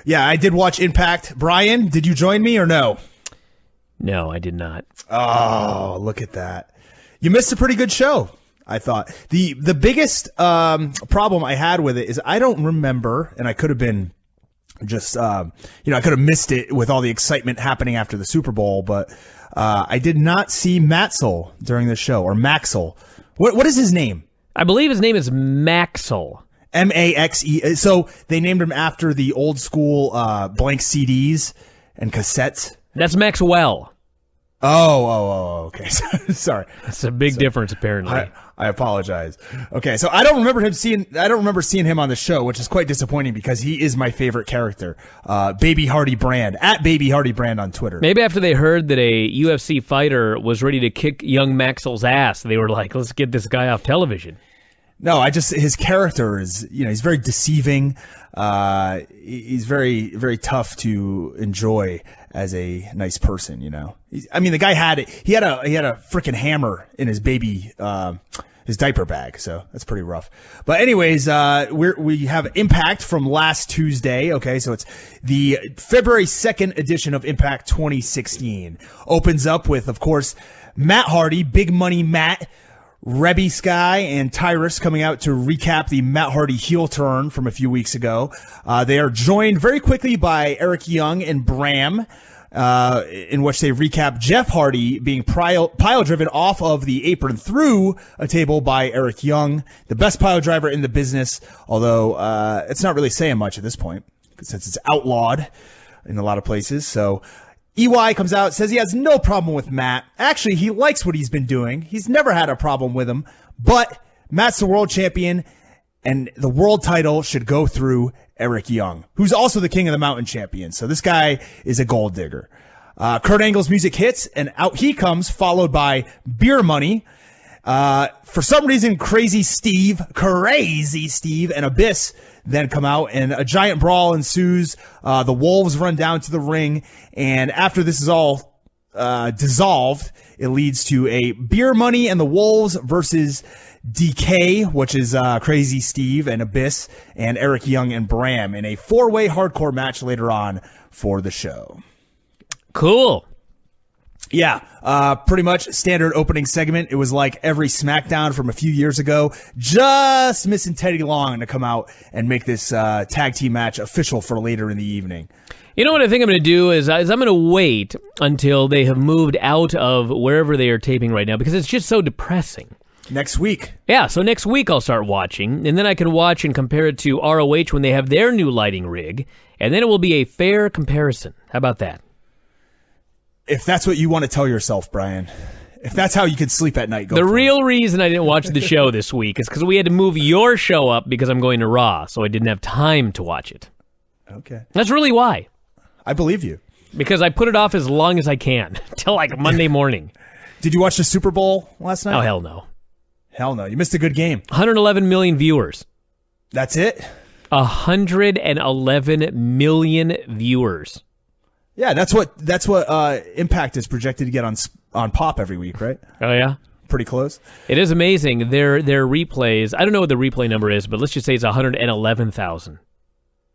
Yeah, I did watch Impact. Brian, did you join me or no? No, I did not. Oh, look at that. You missed a pretty good show, I thought. The biggest problem I had with it is I don't remember, and I could have been just, I could have missed it with all the excitement happening after the Super Bowl, but I did not see Maxel during the show, or Maxel. What is his name? I believe his name is Maxel. Maxe. So they named him after the old school blank CDs and cassettes. That's Maxwell. Oh, okay. Sorry. That's a big difference, apparently. I apologize. Okay, so I don't remember seeing him on the show, which is quite disappointing because he is my favorite character. Baby Hardy Brand, at Baby Hardy Brand on Twitter. Maybe after they heard that a UFC fighter was ready to kick young Maxwell's ass, they were like, let's get this guy off television. No, his character is, he's very deceiving. He's very, very tough to enjoy as a nice person, the guy had a freaking hammer in his baby, his diaper bag. So that's pretty rough. But anyways, we have Impact from last Tuesday. Okay. So it's the February 2nd edition of Impact 2016. Opens up with, of course, Matt Hardy, Big Money Matt, Reby Sky, and Tyrus coming out to recap the Matt Hardy heel turn from a few weeks ago. They are joined very quickly by Eric Young and Bram, in which they recap Jeff Hardy being pile-driven off of the apron through a table by Eric Young, the best pile driver in the business, although it's not really saying much at this point since it's outlawed in a lot of places. So EY comes out, says he has no problem with Matt. Actually, he likes what he's been doing. He's never had a problem with him. But Matt's the world champion, and the world title should go through Eric Young, who's also the King of the Mountain champion. So this guy is a gold digger. Kurt Angle's music hits, and out he comes, followed by Beer Money. For some reason, Crazy Steve, and Abyss then come out, and a giant brawl ensues. The Wolves run down to the ring, and after this is all dissolved, it leads to a Beer Money and the Wolves versus Decay, which is Crazy Steve and Abyss, and Eric Young and Bram in a 4-way hardcore match later on for the show. Cool. Yeah, pretty much standard opening segment. It was like every SmackDown from a few years ago, just missing Teddy Long to come out and make this tag team match official for later in the evening. You know what I think I'm going to do is I'm going to wait until they have moved out of wherever they are taping right now, because it's just so depressing. Next week. Yeah, so next week I'll start watching, and then I can watch and compare it to ROH when they have their new lighting rig, and then it will be a fair comparison. How about that? If that's what you want to tell yourself, Brian, if that's how you can sleep at night, go The for real it. reason I didn't watch the show this week is because we had to move your show up because I'm going to Raw, so I didn't have time to watch it. Okay. That's really why. I believe you. Because I put it off as long as I can, till like Monday morning. Did you watch the Super Bowl last night? Oh, hell no. Hell no. You missed a good game. 111 million viewers. That's it? 111 million viewers. Yeah, that's what Impact is projected to get on Pop every week, right? Oh, yeah? Pretty close. It is amazing. Their replays, I don't know what the replay number is, but let's just say it's 111,000.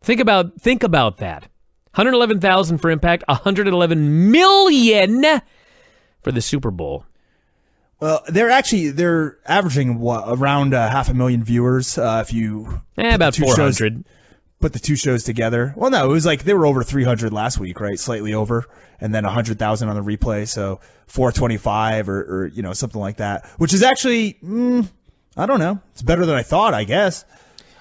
Think about that. 111,000 for Impact, 111 million for the Super Bowl. Well, they're averaging around 500,000 viewers if you about 400. Put the two shows together. Well, no, it was like they were over 300 last week, right? Slightly over, and then 100,000 on the replay, so 425 or something like that, which is actually I don't know. It's better than I thought, I guess.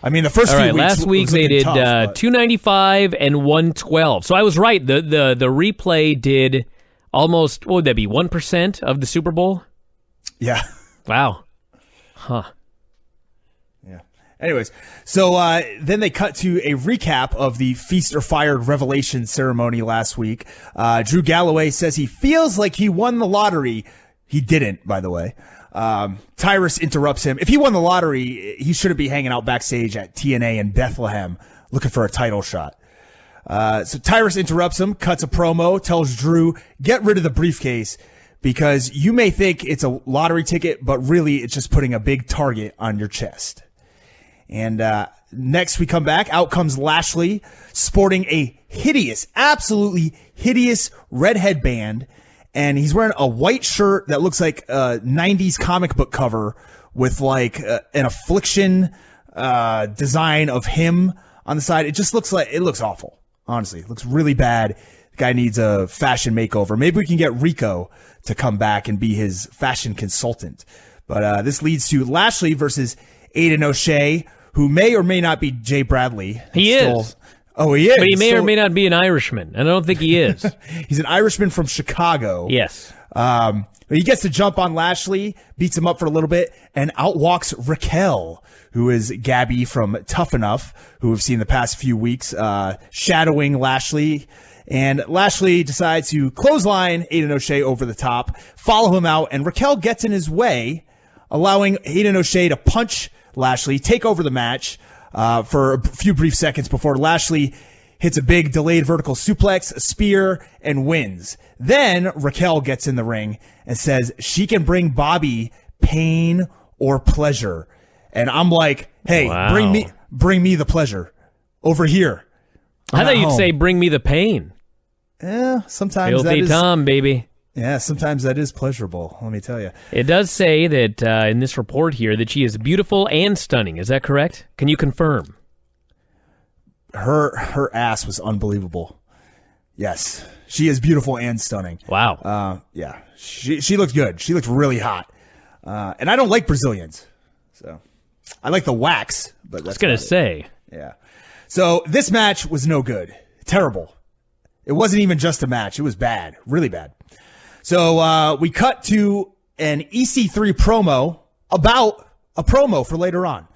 I mean, the first few weeks last week they did 295 and 112. So I was right. The replay did almost, what would that be, 1% of the Super Bowl? Yeah. Wow. Huh. Yeah. Anyways, so then they cut to a recap of the Feast or Fired Revelation ceremony last week. Drew Galloway says he feels like he won the lottery. He didn't, by the way. Tyrus interrupts him. If he won the lottery, he shouldn't be hanging out backstage at TNA in Bethlehem looking for a title shot. So Tyrus interrupts him, cuts a promo, tells Drew, get rid of the briefcase because you may think it's a lottery ticket, but really it's just putting a big target on your chest. And Next, we come back. Out comes Lashley, sporting a hideous, absolutely hideous red headband. And he's wearing a white shirt that looks like a 90s comic book cover with like an affliction design of him on the side. It just looks awful. Honestly, it looks really bad. The guy needs a fashion makeover. Maybe we can get Rico to come back and be his fashion consultant. But this leads to Lashley versus Aiden O'Shea, who may or may not be Jay Bradley. He is. Oh, he is. But he may or may not be an Irishman. I don't think he is. He's an Irishman from Chicago. Yes. He gets to jump on Lashley, beats him up for a little bit, and outwalks Raquel, who is Gabby from Tough Enough, who we've seen the past few weeks, shadowing Lashley. And Lashley decides to clothesline Aiden O'Shea over the top, follow him out, and Raquel gets in his way, allowing Aiden O'Shea to punch Lashley, take over the match for a few brief seconds before Lashley hits a big delayed vertical suplex, a spear, and wins. Then Raquel gets in the ring and says she can bring Bobby pain or pleasure. And I'm like, hey, wow. bring me the pleasure over here. I thought you'd say bring me the pain. Yeah, sometimes Filthy that is. Tom, baby. Yeah, sometimes that is pleasurable, let me tell you. It does say that in this report here that she is beautiful and stunning. Is that correct? Can you confirm? Her ass was unbelievable. Yes, she is beautiful and stunning. Wow. Yeah, she looked good. She looked really hot. And I don't like Brazilians, so I like the wax. But that's I was gonna say. Yeah. So this match was no good. Terrible. It wasn't even just a match. It was bad, really bad. So we cut to an EC3 promo about a promo for later on.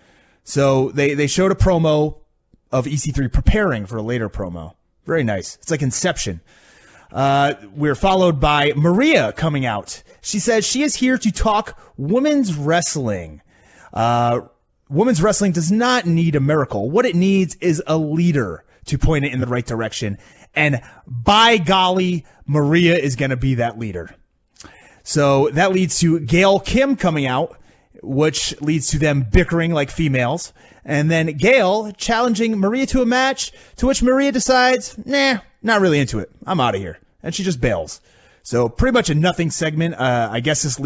So they showed a promo of EC3 preparing for a later promo. Very nice. It's like Inception. We're followed by Maria coming out. She says she is here to talk women's wrestling. Women's wrestling does not need a miracle. What it needs is a leader to point it in the right direction. And by golly, Maria is going to be that leader. So that leads to Gail Kim coming out, which leads to them bickering like females. And then Gail challenging Maria to a match, to which Maria decides, nah, not really into it. I'm out of here. And she just bails. So pretty much a nothing segment. I guess this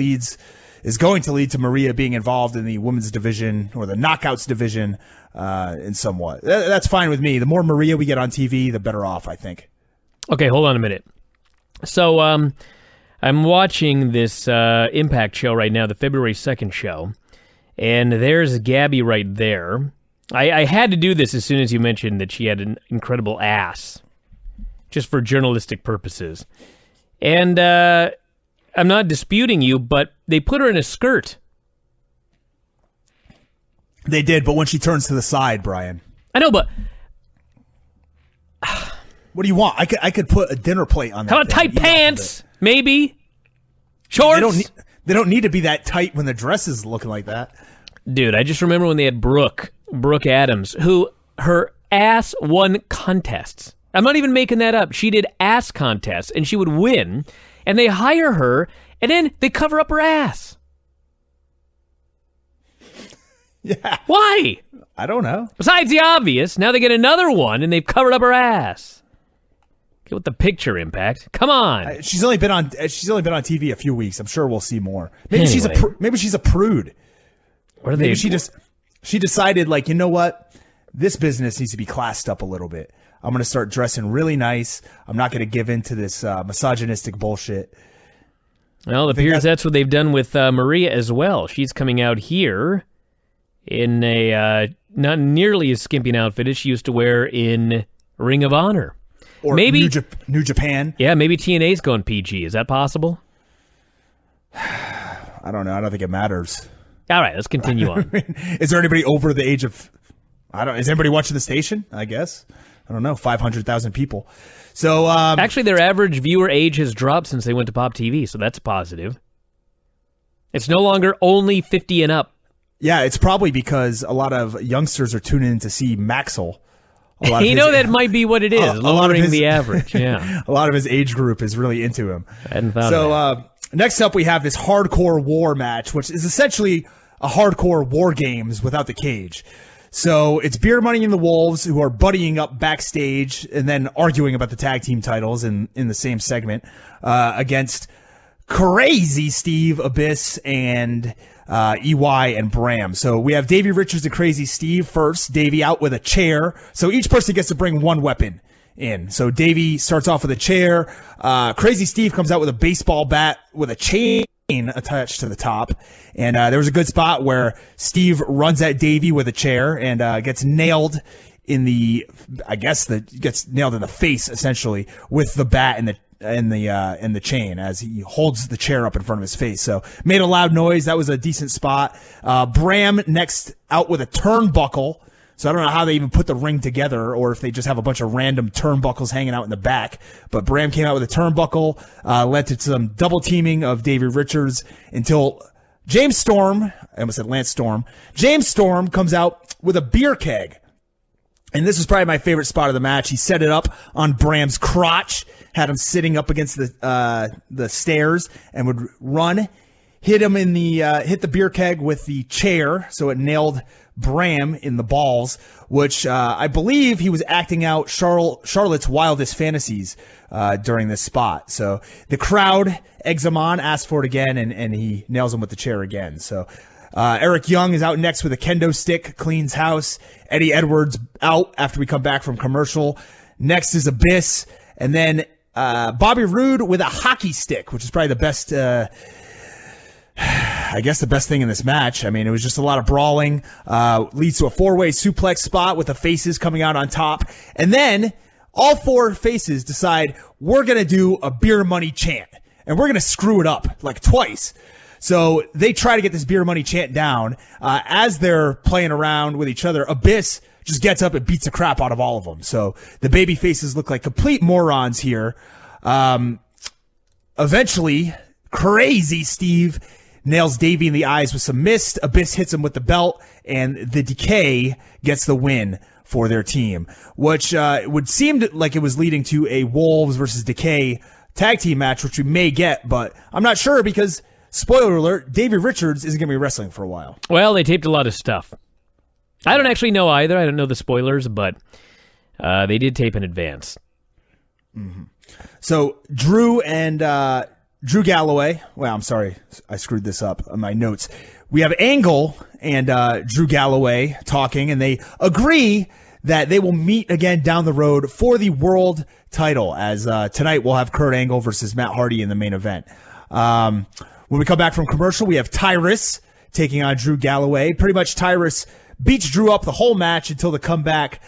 is going to lead to Maria being involved in the women's division or the knockouts division in somewhat. That's fine with me. The more Maria we get on TV, the better off, I think. Okay, hold on a minute. So I'm watching this Impact show right now, the February 2nd show, and there's Gabby right there. I had to do this as soon as you mentioned that she had an incredible ass, just for journalistic purposes. And I'm not disputing you, but they put her in a skirt. They did, but when she turns to the side, Brian. I know, but what do you want? I could put a dinner plate on that. How about tight pants? Maybe. Shorts? They don't need to be that tight when the dress is looking like that. Dude, I just remember when they had Brooke Adams, who her ass won contests. I'm not even making that up. She did ass contests, and she would win, and they hire her, and then they cover up her ass. Yeah. Why? I don't know. Besides the obvious, now they get another one, and they've covered up her ass. Get with the picture, Impact. Come on. She's only been on TV a few weeks. I'm sure we'll see more. Maybe she's a prude. What are they? Maybe she decided, like, you know what? This business needs to be classed up a little bit. I'm going to start dressing really nice. I'm not going to give in to this misogynistic bullshit. Well, it appears that's what they've done with Maria as well. She's coming out here in a not nearly as skimpy an outfit as she used to wear in Ring of Honor. Or maybe New Japan. Yeah, maybe TNA's going PG. Is that possible? I don't know. I don't think it matters. All right, let's continue on. Is there anybody over the age of... Is anybody watching the station? I guess. I don't know. 500,000 people. So actually, their average viewer age has dropped since they went to Pop TV, so that's positive. It's no longer only 50 and up. Yeah, it's probably because a lot of youngsters are tuning in to see Maxwell. That might be what it is, lowering the average. Yeah, a lot of his age group is really into him. I hadn't thought of that. Next up, we have this hardcore war match, which is essentially a hardcore war games without the cage. So it's Beer Money and the Wolves who are buddying up backstage and then arguing about the tag team titles in the same segment against Crazy Steve, Abyss, and EY and Bram. So we have Davey Richards and Crazy Steve first. Davey out with a chair. So each person gets to bring one weapon in. So Davey starts off with a chair. Crazy Steve comes out with a baseball bat with a chain attached to the top. And there was a good spot where Steve runs at Davey with a chair and gets nailed in gets nailed in the face essentially with the bat and the chain as he holds the chair up in front of his face. So made a loud noise. That was a decent spot. Bram next out with a turnbuckle. So I don't know how they even put the ring together or if they just have a bunch of random turnbuckles hanging out in the back. But Bram came out with a turnbuckle, led to some double teaming of Davey Richards until James Storm, I almost said Lance Storm, James Storm comes out with a beer keg. And this was probably my favorite spot of the match. He set it up on Bram's crotch, had him sitting up against the stairs, and would run, hit him in hit the beer keg with the chair, so it nailed Bram in the balls, which I believe he was acting out Charlotte's wildest fantasies during this spot. So the crowd eggs him on, asks for it again, and he nails him with the chair again. So Eric Young is out next with a kendo stick, cleans house. Eddie Edwards out after we come back from commercial. Next is Abyss, and then Bobby Roode with a hockey stick, which is probably the best, I guess the best thing in this match. I mean, it was just a lot of brawling, leads to a four-way suplex spot with the faces coming out on top. And then all four faces decide we're going to do a beer money chant, and we're going to screw it up like twice. So they try to get this beer money chant down. As they're playing around with each other, Abyss just gets up and beats the crap out of all of them. So the baby faces look like complete morons here. Eventually, Crazy Steve nails Davey in the eyes with some mist. Abyss hits him with the belt, and the Decay gets the win for their team, which would seem like it was leading to a Wolves versus Decay tag team match, which we may get, but I'm not sure because, spoiler alert, Davey Richards isn't going to be wrestling for a while. Well, they taped a lot of stuff. I don't actually know either. I don't know the spoilers, but they did tape in advance. Mm-hmm. So Drew Galloway. Well, I'm sorry, I screwed this up on my notes. We have Angle and Drew Galloway talking, and they agree that they will meet again down the road for the world title, as tonight we'll have Kurt Angle versus Matt Hardy in the main event. When we come back from commercial, we have Tyrus taking on Drew Galloway. Pretty much Tyrus beats Drew up the whole match until the comeback.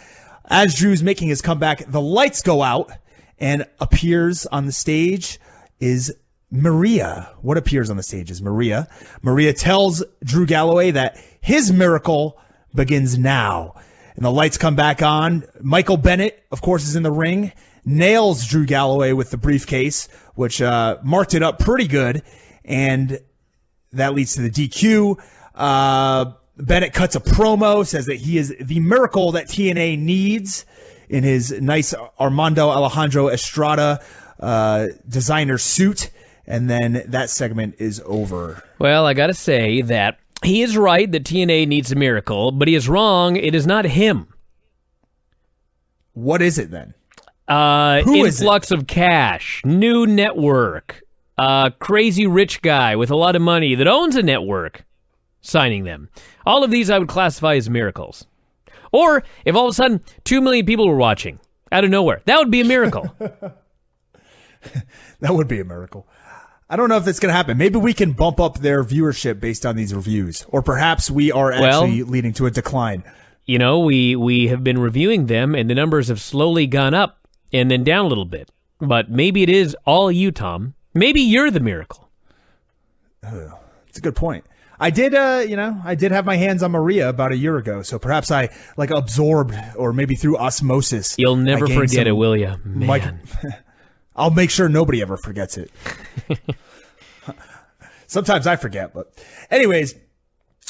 As Drew's making his comeback, the lights go out, and appears on the stage is Maria. What appears on the stage is Maria. Maria tells Drew Galloway that his miracle begins now. And the lights come back on. Michael Bennett, of course, is in the ring, nails Drew Galloway with the briefcase, which marked it up pretty good. And that leads to the DQ. Bennett cuts a promo, says that he is the miracle that TNA needs in his nice Armando Alejandro Estrada designer suit. And then that segment is over. Well, I got to say that he is right that TNA needs a miracle, but he is wrong. It is not him. What is it then? Influx of cash, new network, crazy rich guy with a lot of money that owns a network signing them. All of these I would classify as miracles. Or if all of a sudden 2 million people were watching out of nowhere, that would be a miracle. That would be a miracle. I don't know if that's going to happen. Maybe we can bump up their viewership based on these reviews, or perhaps we are actually leading to a decline. You know, we have been reviewing them, and the numbers have slowly gone up and then down a little bit. But maybe it is all you, Tom. Maybe you're the miracle. It's a good point. I did have my hands on Maria about a year ago, so perhaps I absorbed, or maybe through osmosis. You'll never forget it, will you? Man. I'll make sure nobody ever forgets it. Sometimes I forget, but anyways,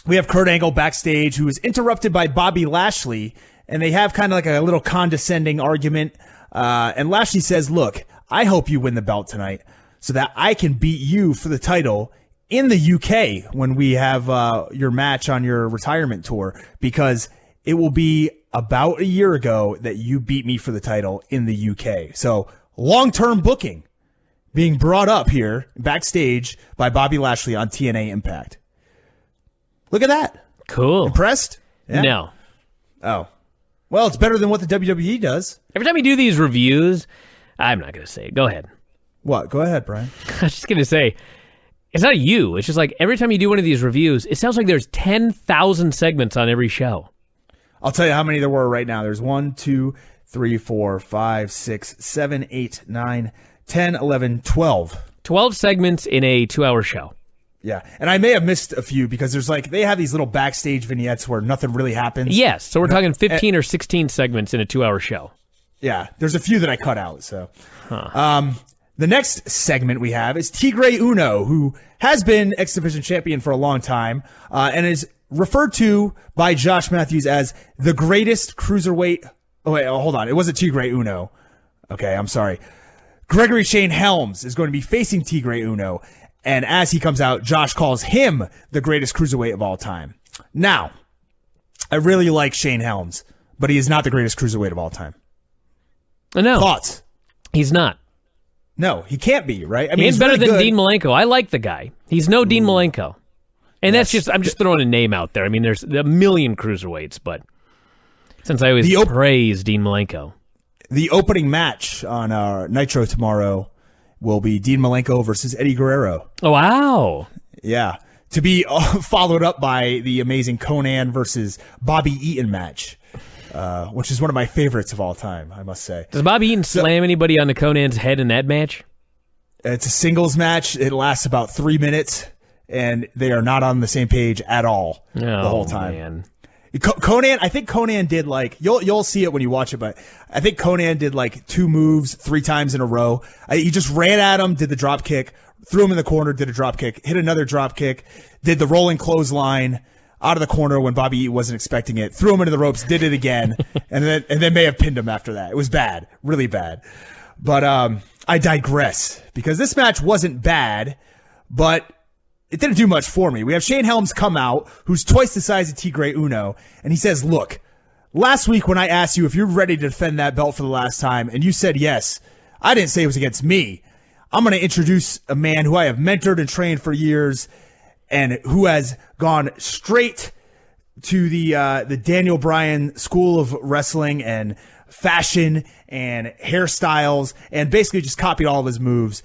we have Kurt Angle backstage, who is interrupted by Bobby Lashley, and they have kind of like a little condescending argument. And Lashley says, "Look, I hope you win the belt tonight so that I can beat you for the title in the UK when we have your match on your retirement tour, because it will be about a year ago that you beat me for the title in the UK. So long-term booking being brought up here backstage by Bobby Lashley on TNA Impact. Look at that. Cool. Impressed? Yeah. No. Oh. Well, it's better than what the WWE does. Every time you do these reviews, I'm not going to say it. Go ahead. What? Go ahead, Brian. I was just going to say, it's not you. It's just like every time you do one of these reviews, it sounds like there's 10,000 segments on every show. I'll tell you how many there were right now. There's 1, 2, 3, 4, 5, 6, 7, 8, 9, 10, 11, 12. 12 segments in a 2-hour show. Yeah, and I may have missed a few because there's they have these little backstage vignettes where nothing really happens. Yes, so we're talking 15 or 16 segments in a 2-hour show. Yeah, there's a few that I cut out. So, the next segment we have is Tigre Uno, who has been X Division champion for a long time, and is referred to by Josh Matthews as the greatest cruiserweight. Oh wait, hold on, it wasn't Tigre Uno. Okay, I'm sorry. Gregory Shane Helms is going to be facing Tigre Uno. And as he comes out, Josh calls him the greatest cruiserweight of all time. Now, I really like Shane Helms, but he is not the greatest cruiserweight of all time. No. Thoughts? He's not. No, he can't be, right? I mean, he's better than Dean Malenko. I like the guy. He's no Dean Malenko. And that's just, I'm just throwing a name out there. I mean, there's a million cruiserweights, but since I always praise Dean Malenko. The opening match on Nitro tomorrow will be Dean Malenko versus Eddie Guerrero. Oh, wow. Yeah. To be followed up by the amazing Conan versus Bobby Eaton match, which is one of my favorites of all time, I must say. Does Bobby Eaton slam anybody on the Conan's head in that match? It's a singles match. It lasts about 3 minutes, and they are not on the same page at all the whole time. Man. Conan, I think Conan did you'll see it when you watch it, but I think Conan did 2 moves 3 times in a row. He just ran at him, did the drop kick, threw him in the corner, did a drop kick, hit another drop kick, did the rolling clothesline out of the corner when Bobby Eaton wasn't expecting it, threw him into the ropes, did it again, and then may have pinned him after that. It was bad, really bad. But I digress because this match wasn't bad, but it didn't do much for me. We have Shane Helms come out, who's twice the size of Tigre Uno, and he says, look, last week when I asked you if you're ready to defend that belt for the last time, and you said yes, I didn't say it was against me. I'm going to introduce a man who I have mentored and trained for years and who has gone straight to the Daniel Bryan School of Wrestling and fashion and hairstyles and basically just copied all of his moves,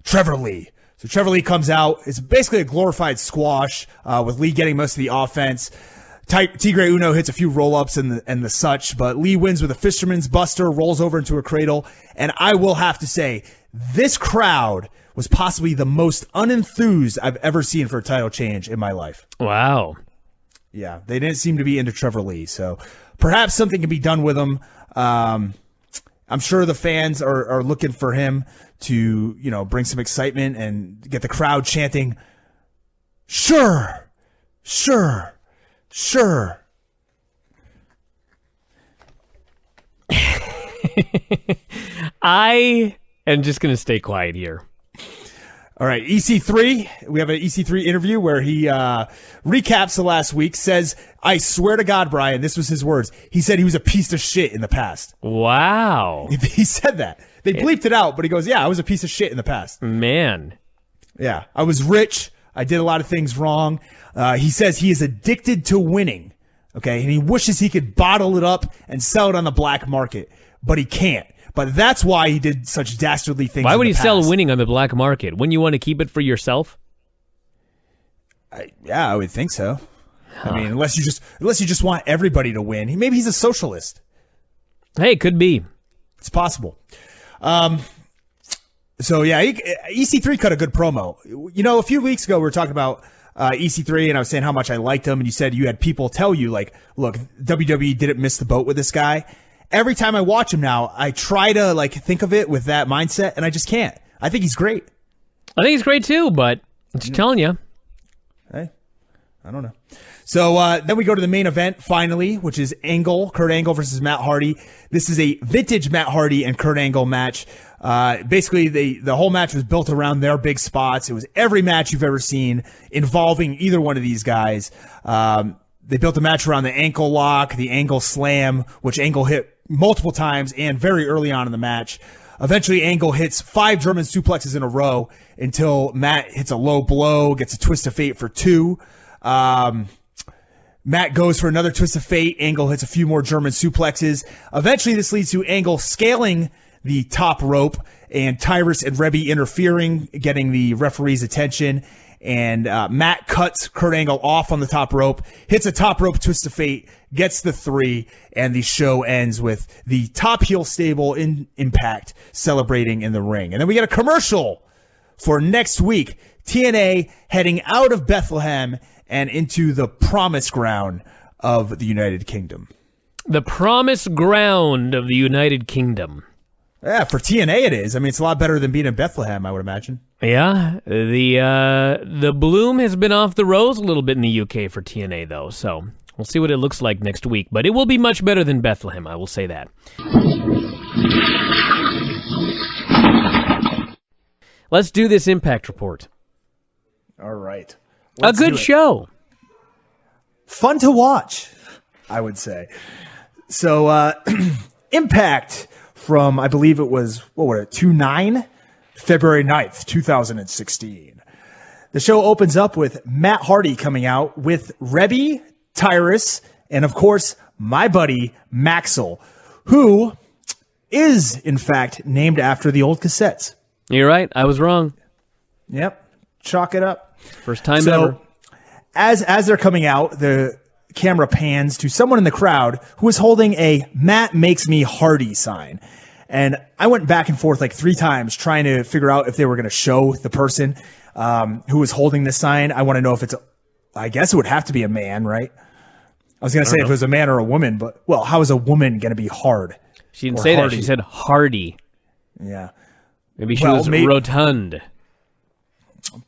Trevor Lee. So Trevor Lee comes out. It's basically a glorified squash with Lee getting most of the offense. Tigre Uno hits a few roll-ups and the such, but Lee wins with a fisherman's buster, rolls over into a cradle. And I will have to say, this crowd was possibly the most unenthused I've ever seen for a title change in my life. Wow. Yeah, they didn't seem to be into Trevor Lee. So perhaps something can be done with him. I'm sure the fans are looking for him to, bring some excitement and get the crowd chanting, sure, sure, sure. I am just going to stay quiet here. All right, EC3, we have an EC3 interview where he recaps the last week, says, I swear to God, Brian, this was his words. He said he was a piece of shit in the past. Wow. He said that. They bleeped it out, but he goes, yeah, I was a piece of shit in the past. Man. Yeah, I was rich. I did a lot of things wrong. He says he is addicted to winning, okay, and he wishes he could bottle it up and sell it on the black market, but he can't. But that's why he did such dastardly things. Why would he sell winning on the black market? Wouldn't you want to keep it for yourself? Yeah, I would think so. Huh. I mean, unless you just want everybody to win. Maybe he's a socialist. Hey, it could be. It's possible. So yeah, EC3 cut a good promo. A few weeks ago we were talking about EC3, and I was saying how much I liked him, and you said you had people tell you look, WWE didn't miss the boat with this guy. Every time I watch him now, I try to think of it with that mindset, and I just can't. I think he's great. I think he's great too, but I'm just telling you. Hey, I don't know. So then we go to the main event finally, which is Kurt Angle versus Matt Hardy. This is a vintage Matt Hardy and Kurt Angle match. Basically, the whole match was built around their big spots. It was every match you've ever seen involving either one of these guys. They built a match around the ankle lock, the angle slam, which Angle hit multiple times and very early on in the match. Eventually, Angle hits 5 German suplexes in a row until Matt hits a low blow, gets a twist of fate for 2. Matt goes for another twist of fate. Angle hits a few more German suplexes. Eventually, this leads to Angle scaling the top rope and Tyrus and Reby interfering, getting the referee's attention. And Matt cuts Kurt Angle off on the top rope, hits a top rope twist of fate, gets the 3, and the show ends with the top heel stable in Impact celebrating in the ring. And then we get a commercial for next week. TNA heading out of Bethlehem and into the promised ground of the United Kingdom. The promised ground of the United Kingdom. Yeah, for TNA it is. I mean, it's a lot better than being in Bethlehem, I would imagine. Yeah, the bloom has been off the rose a little bit in the UK for TNA, though, so we'll see what it looks like next week. But it will be much better than Bethlehem, I will say that. Let's do this Impact report. All right. A good show. Fun to watch, I would say. So, Impact from, I believe it was, 2/9? February 9th, 2016. The show opens up with Matt Hardy coming out with Reby, Tyrus, and of course, my buddy, Maxwell, who is, in fact, named after the old cassettes. You're right. I was wrong. Yep. Chalk it up. First time ever. As they're coming out, the camera pans to someone in the crowd who is holding a Matt Makes Me Hardy sign. And I went back and forth like 3 times trying to figure out if they were going to show the person who was holding this sign. I want to know if I guess it would have to be a man, right? I was going to say if it was a man or a woman, but, well, how is a woman going to be hard? She didn't say Hardy? That. She said Hardy. Yeah. Maybe she was rotund.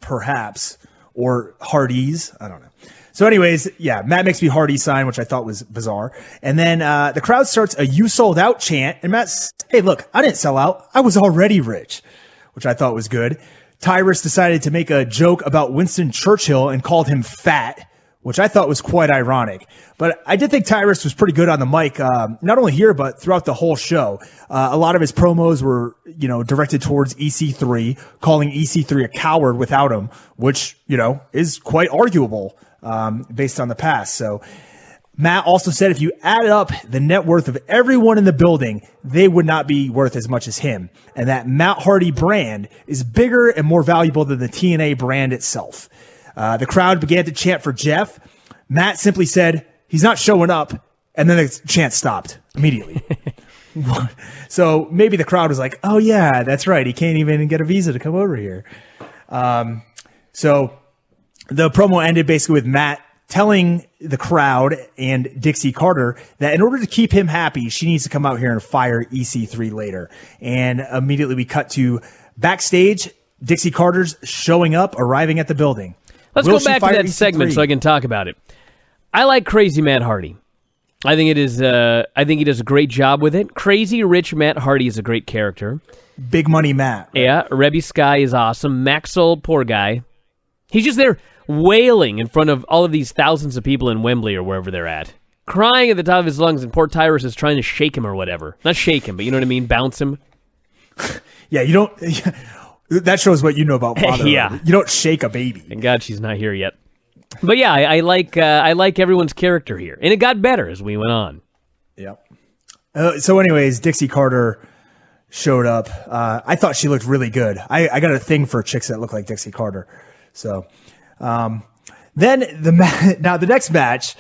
Perhaps. Or Hardy's. I don't know. So anyways, yeah, Matt Makes Me Hardy sign, which I thought was bizarre. And then the crowd starts a "You Sold Out" chant. And Matt's, hey, look, I didn't sell out. I was already rich, which I thought was good. Tyrus decided to make a joke about Winston Churchill and called him fat, which I thought was quite ironic. But I did think Tyrus was pretty good on the mic, not only here, but throughout the whole show. A lot of his promos were, directed towards EC3, calling EC3 a coward without him, which, is quite arguable. Based on the past. So Matt also said if you added up the net worth of everyone in the building, they would not be worth as much as him. And that Matt Hardy brand is bigger and more valuable than the TNA brand itself. The crowd began to chant for Jeff. Matt simply said, he's not showing up. And then the chant stopped immediately. So maybe the crowd was like, oh yeah, that's right. He can't even get a visa to come over here. So the promo ended basically with Matt telling the crowd and Dixie Carter that in order to keep him happy, she needs to come out here and fire EC3 later. And immediately we cut to backstage. Dixie Carter's showing up, arriving at the building. Let's go back to that EC3 segment so I can talk about it. I like Crazy Matt Hardy. I think it is. I think he does a great job with it. Crazy Rich Matt Hardy is a great character. Big Money Matt. Right? Yeah, Reby Sky is awesome. Maxwell, poor guy. He's just there wailing in front of all of these thousands of people in Wembley or wherever they're at. Crying at the top of his lungs, and poor Tyrus is trying to shake him or whatever. Not shake him, but you know what I mean? Bounce him. Yeah, you don't... That shows what you know about fatherhood. Yeah. You don't shake a baby. Thank God she's not here yet. But yeah, I like everyone's character here. And it got better as we went on. Yep. So anyways, Dixie Carter showed up. I thought she looked really good. I got a thing for chicks that look like Dixie Carter. So... then the next match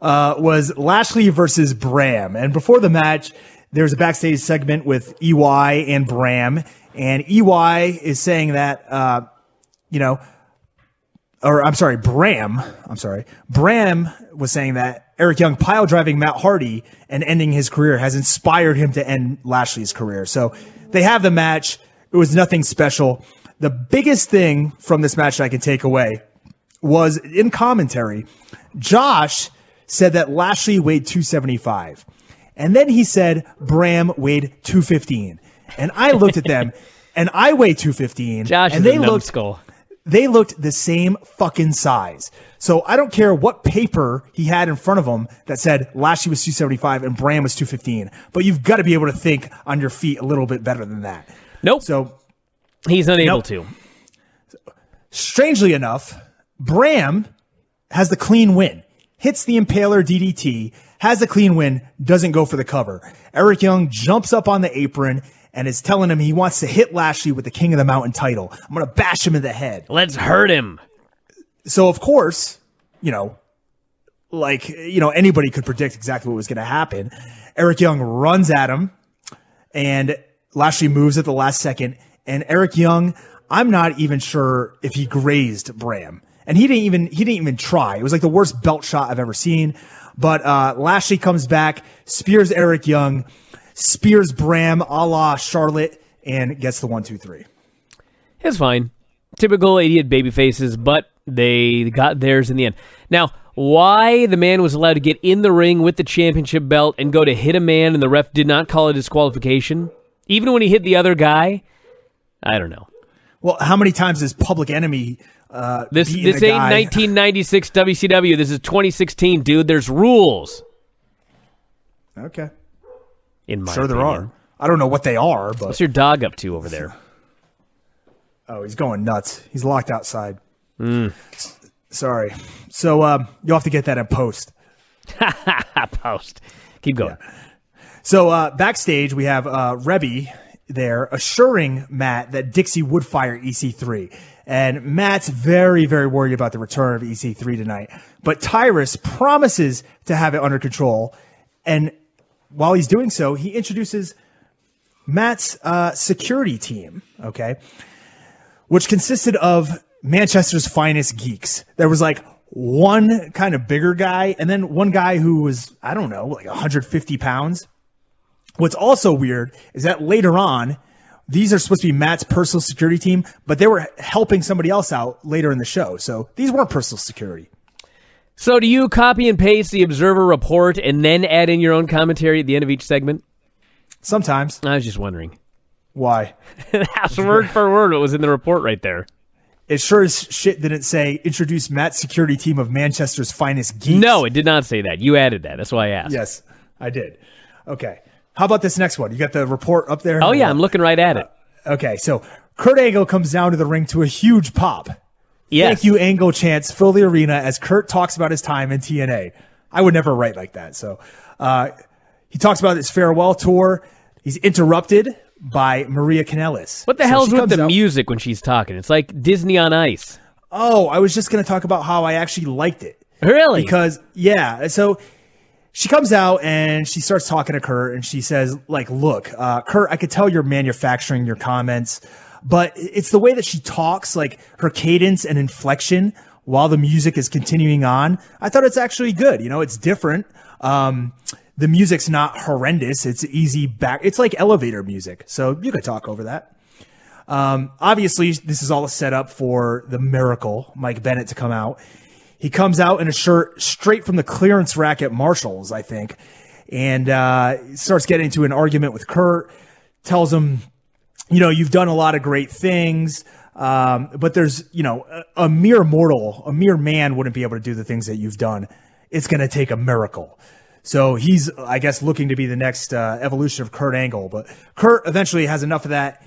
was Lashley versus Bram. And before the match, there was a backstage segment with EY and Bram. And EY is saying that, Bram was saying that Eric Young pile driving Matt Hardy and ending his career has inspired him to end Lashley's career. So they have the match. It was nothing special. The biggest thing from this match that I can take away was in commentary, Josh said that Lashley weighed 275. And then he said Bram weighed 215. And I looked at them, and I weigh 215. Josh and is a numbskull. they looked the same fucking size. So I don't care what paper he had in front of him that said Lashley was 275 and Bram was 215, but you've got to be able to think on your feet a little bit better than that. Nope. So he's unable to. Strangely enough, Bram has the clean win. Hits the Impaler DDT, has the clean win, doesn't go for the cover. Eric Young jumps up on the apron and is telling him he wants to hit Lashley with the King of the Mountain title. I'm going to bash him in the head. Let's hurt him. So, of course, anybody could predict exactly what was going to happen. Eric Young runs at him, and Lashley moves at the last second. And Eric Young, I'm not even sure if he grazed Bram. And he didn't even try. It was like the worst belt shot I've ever seen. But Lashley comes back, spears Eric Young, spears Bram a la Charlotte, and gets the 1, 2, 3. It's fine. Typical idiot baby faces, but they got theirs in the end. Now, why the man was allowed to get in the ring with the championship belt and go to hit a man and the ref did not call it disqualification, even when he hit the other guy, I don't know. Well, how many times has Public Enemy This ain't 1996 WCW. This is 2016, dude. There's rules. Okay. In my sure opinion. there are. I don't know what they are, but what's your dog up to over there? Oh, he's going nuts. He's locked outside. Sorry. So you'll have to get that in post. Post. Keep going. Yeah. So backstage we have Reby there assuring Matt that Dixie would fire EC3. And Matt's very, very worried about the return of EC3 tonight. But Tyrus promises to have it under control. And while he's doing so, he introduces Matt's security team, okay, which consisted of Manchester's finest geeks. There was like one kind of bigger guy and then one guy who was, I don't know, like 150 pounds. What's also weird is that later on, these are supposed to be Matt's personal security team, but they were helping somebody else out later in the show. So these weren't personal security. So do you copy and paste the Observer report and then add in your own commentary at the end of each segment? Sometimes. I was just wondering. Why? That's word for word what was in the report right there. It sure as shit didn't say, introduce Matt's security team of Manchester's finest geeks. No, it did not say that. You added that. That's why I asked. Yes, I did. Okay. How about this next one? You got the report up there? Oh, yeah, I'm looking right at it. Okay, so Kurt Angle comes down to the ring to a huge pop. Yes. Thank you, Angle chants fill the arena as Kurt talks about his time in TNA. I would never write like that. So he talks about his farewell tour. He's interrupted by Maria Kanellis. What the hell's with the music when she's talking? It's like Disney on Ice. Oh, I was just going to talk about how I actually liked it. Really? Because, yeah, so she comes out and she starts talking to Kurt and she says, like, look, Kurt, I could tell you're manufacturing your comments, but it's the way that she talks, like her cadence and inflection while the music is continuing on. I thought it's actually good. You know, it's different. The music's not horrendous. It's easy back. It's like elevator music. So you could talk over that. Obviously, this is all a setup for the Miracle, Mike Bennett, to come out. He comes out in a shirt straight from the clearance rack at Marshall's, I think, and starts getting into an argument with Kurt, tells him, you know, you've done a lot of great things, but there's, you know, a mere mortal, a mere man wouldn't be able to do the things that you've done. It's going to take a miracle. So he's, I guess, looking to be the next evolution of Kurt Angle. But Kurt eventually has enough of that,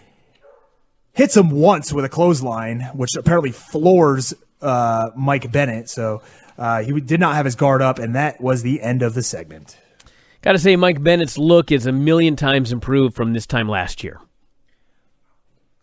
hits him once with a clothesline, which apparently floors Mike Bennett. So he did not have his guard up, and that was the end of the segment. Got to say, Mike Bennett's look is a million times improved from this time last year.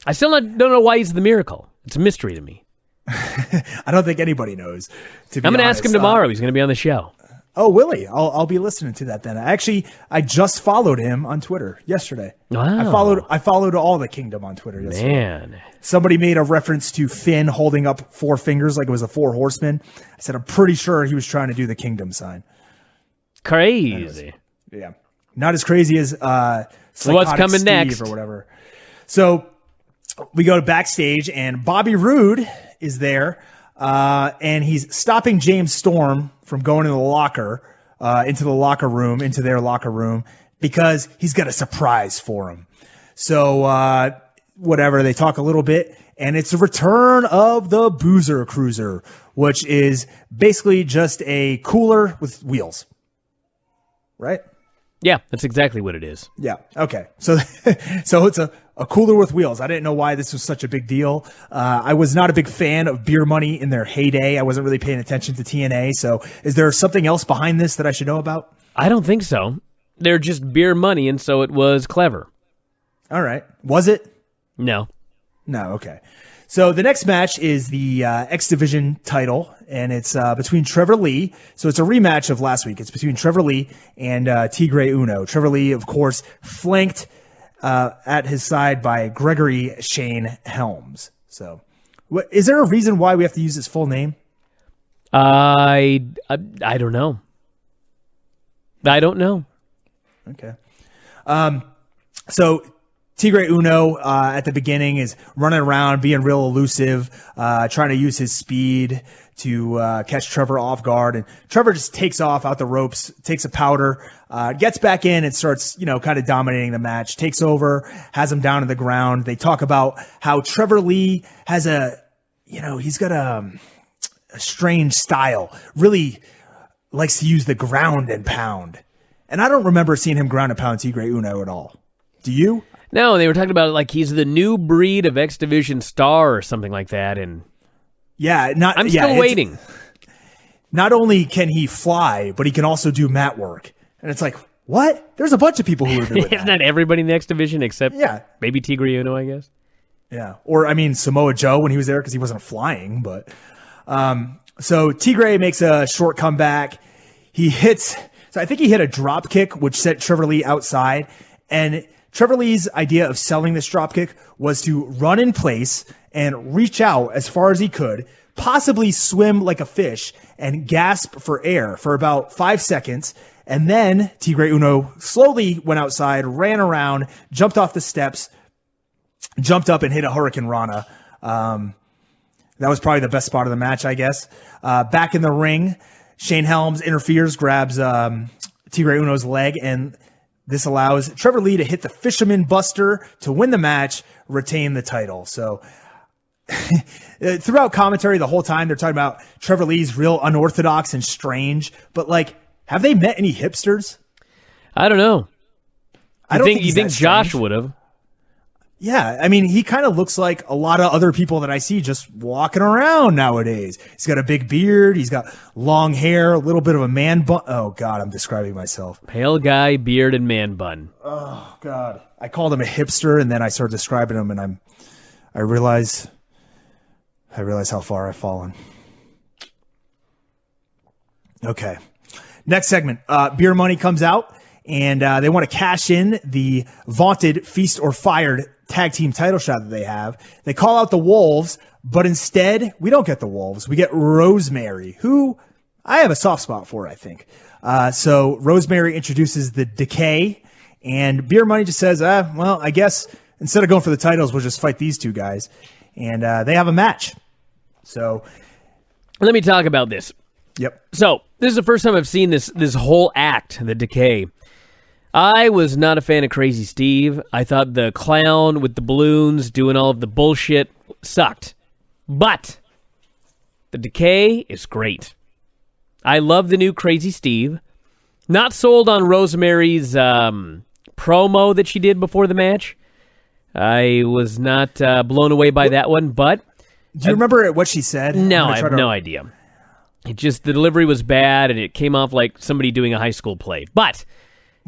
I still don't know why he's the Miracle. It's a mystery to me. I don't think anybody knows. I'm going to ask him tomorrow. He's going to be on the show. Oh, will he? I'll be listening to that then. I just followed him on Twitter yesterday. Wow. I followed all the Kingdom on Twitter yesterday. Man. Somebody made a reference to Finn holding up 4 fingers like it was a 4 horsemen. I said, I'm pretty sure he was trying to do the Kingdom sign. Crazy. Anyways, yeah. Not as crazy as so what's coming Steve next? Or whatever. So we go to backstage, and Bobby Roode is there. And he's stopping James Storm from going into the locker room, because he's got a surprise for him. So whatever. They talk a little bit, and it's the return of the Boozer Cruiser, which is basically just a cooler with wheels. Right? Yeah, that's exactly what it is. Yeah. Okay. So it's a cooler with wheels. I didn't know why this was such a big deal. I was not a big fan of Beer Money in their heyday. I wasn't really paying attention to TNA. So is there something else behind this that I should know about? I don't think so. They're just Beer Money, and so it was clever. All right. Was it? No. No. Okay. So the next match is the X Division title, and it's between Trevor Lee. So it's a rematch of last week. It's between Trevor Lee and Tigre Uno. Trevor Lee, of course, flanked at his side by Gregory Shane Helms. So is there a reason why we have to use his full name? I don't know. I don't know. Okay. So Tigre Uno at the beginning is running around, being real elusive, trying to use his speed to catch Trevor off guard. And Trevor just takes off out the ropes, takes a powder, gets back in and starts, kind of dominating the match, takes over, has him down to the ground. They talk about how Trevor Lee has he's got a strange style, really likes to use the ground and pound. And I don't remember seeing him ground and pound Tigre Uno at all. Do you? No, they were talking about it like he's the new breed of X Division star or something like that. And yeah, I'm still waiting. Not only can he fly, but he can also do mat work. And it's like, what? There's a bunch of people who are doing that. Isn't that everybody in the X Division except maybe Tigre Uno, I guess? Yeah. Or, Samoa Joe when he was there because he wasn't flying. But so Tigre makes a short comeback. So I think he hit a drop kick, which sent Trevor Lee outside. And Trevor Lee's idea of selling this dropkick was to run in place and reach out as far as he could, possibly swim like a fish and gasp for air for about 5 seconds. And then Tigre Uno slowly went outside, ran around, jumped off the steps, jumped up and hit a Hurricane Rana. That was probably the best spot of the match, I guess. Back in the ring, Shane Helms interferes, grabs Tigre Uno's leg, and this allows Trevor Lee to hit the Fisherman Buster to win the match, retain the title. So throughout commentary the whole time, they're talking about Trevor Lee's real unorthodox and strange. But, have they met any hipsters? I don't know. You think Josh strange. would have? Yeah, he kind of looks like a lot of other people that I see just walking around nowadays. He's got a big beard. He's got long hair, a little bit of a man bun. Oh, God, I'm describing myself. Pale guy, beard, and man bun. Oh, God. I called him a hipster, and then I started describing him, and I realize how far I've fallen. Okay. Next segment. Beer Money comes out, and they want to cash in the vaunted Feast or Fired tag team title shot that they have. They call out the Wolves, but instead we don't get the Wolves. We get Rosemary, who I have a soft spot for, I think. So Rosemary introduces the Decay, and Beer Money just says, I guess instead of going for the titles, we'll just fight these two guys. And they have a match. So let me talk about this. Yep. So this is the first time I've seen this whole act, the Decay. I was not a fan of Crazy Steve. I thought the clown with the balloons doing all of the bullshit sucked. But the Decay is great. I love the new Crazy Steve. Not sold on Rosemary's promo that she did before the match. I was not blown away by that one, but... Do you remember what she said? No, I have no idea. The delivery was bad, and it came off like somebody doing a high school play. But...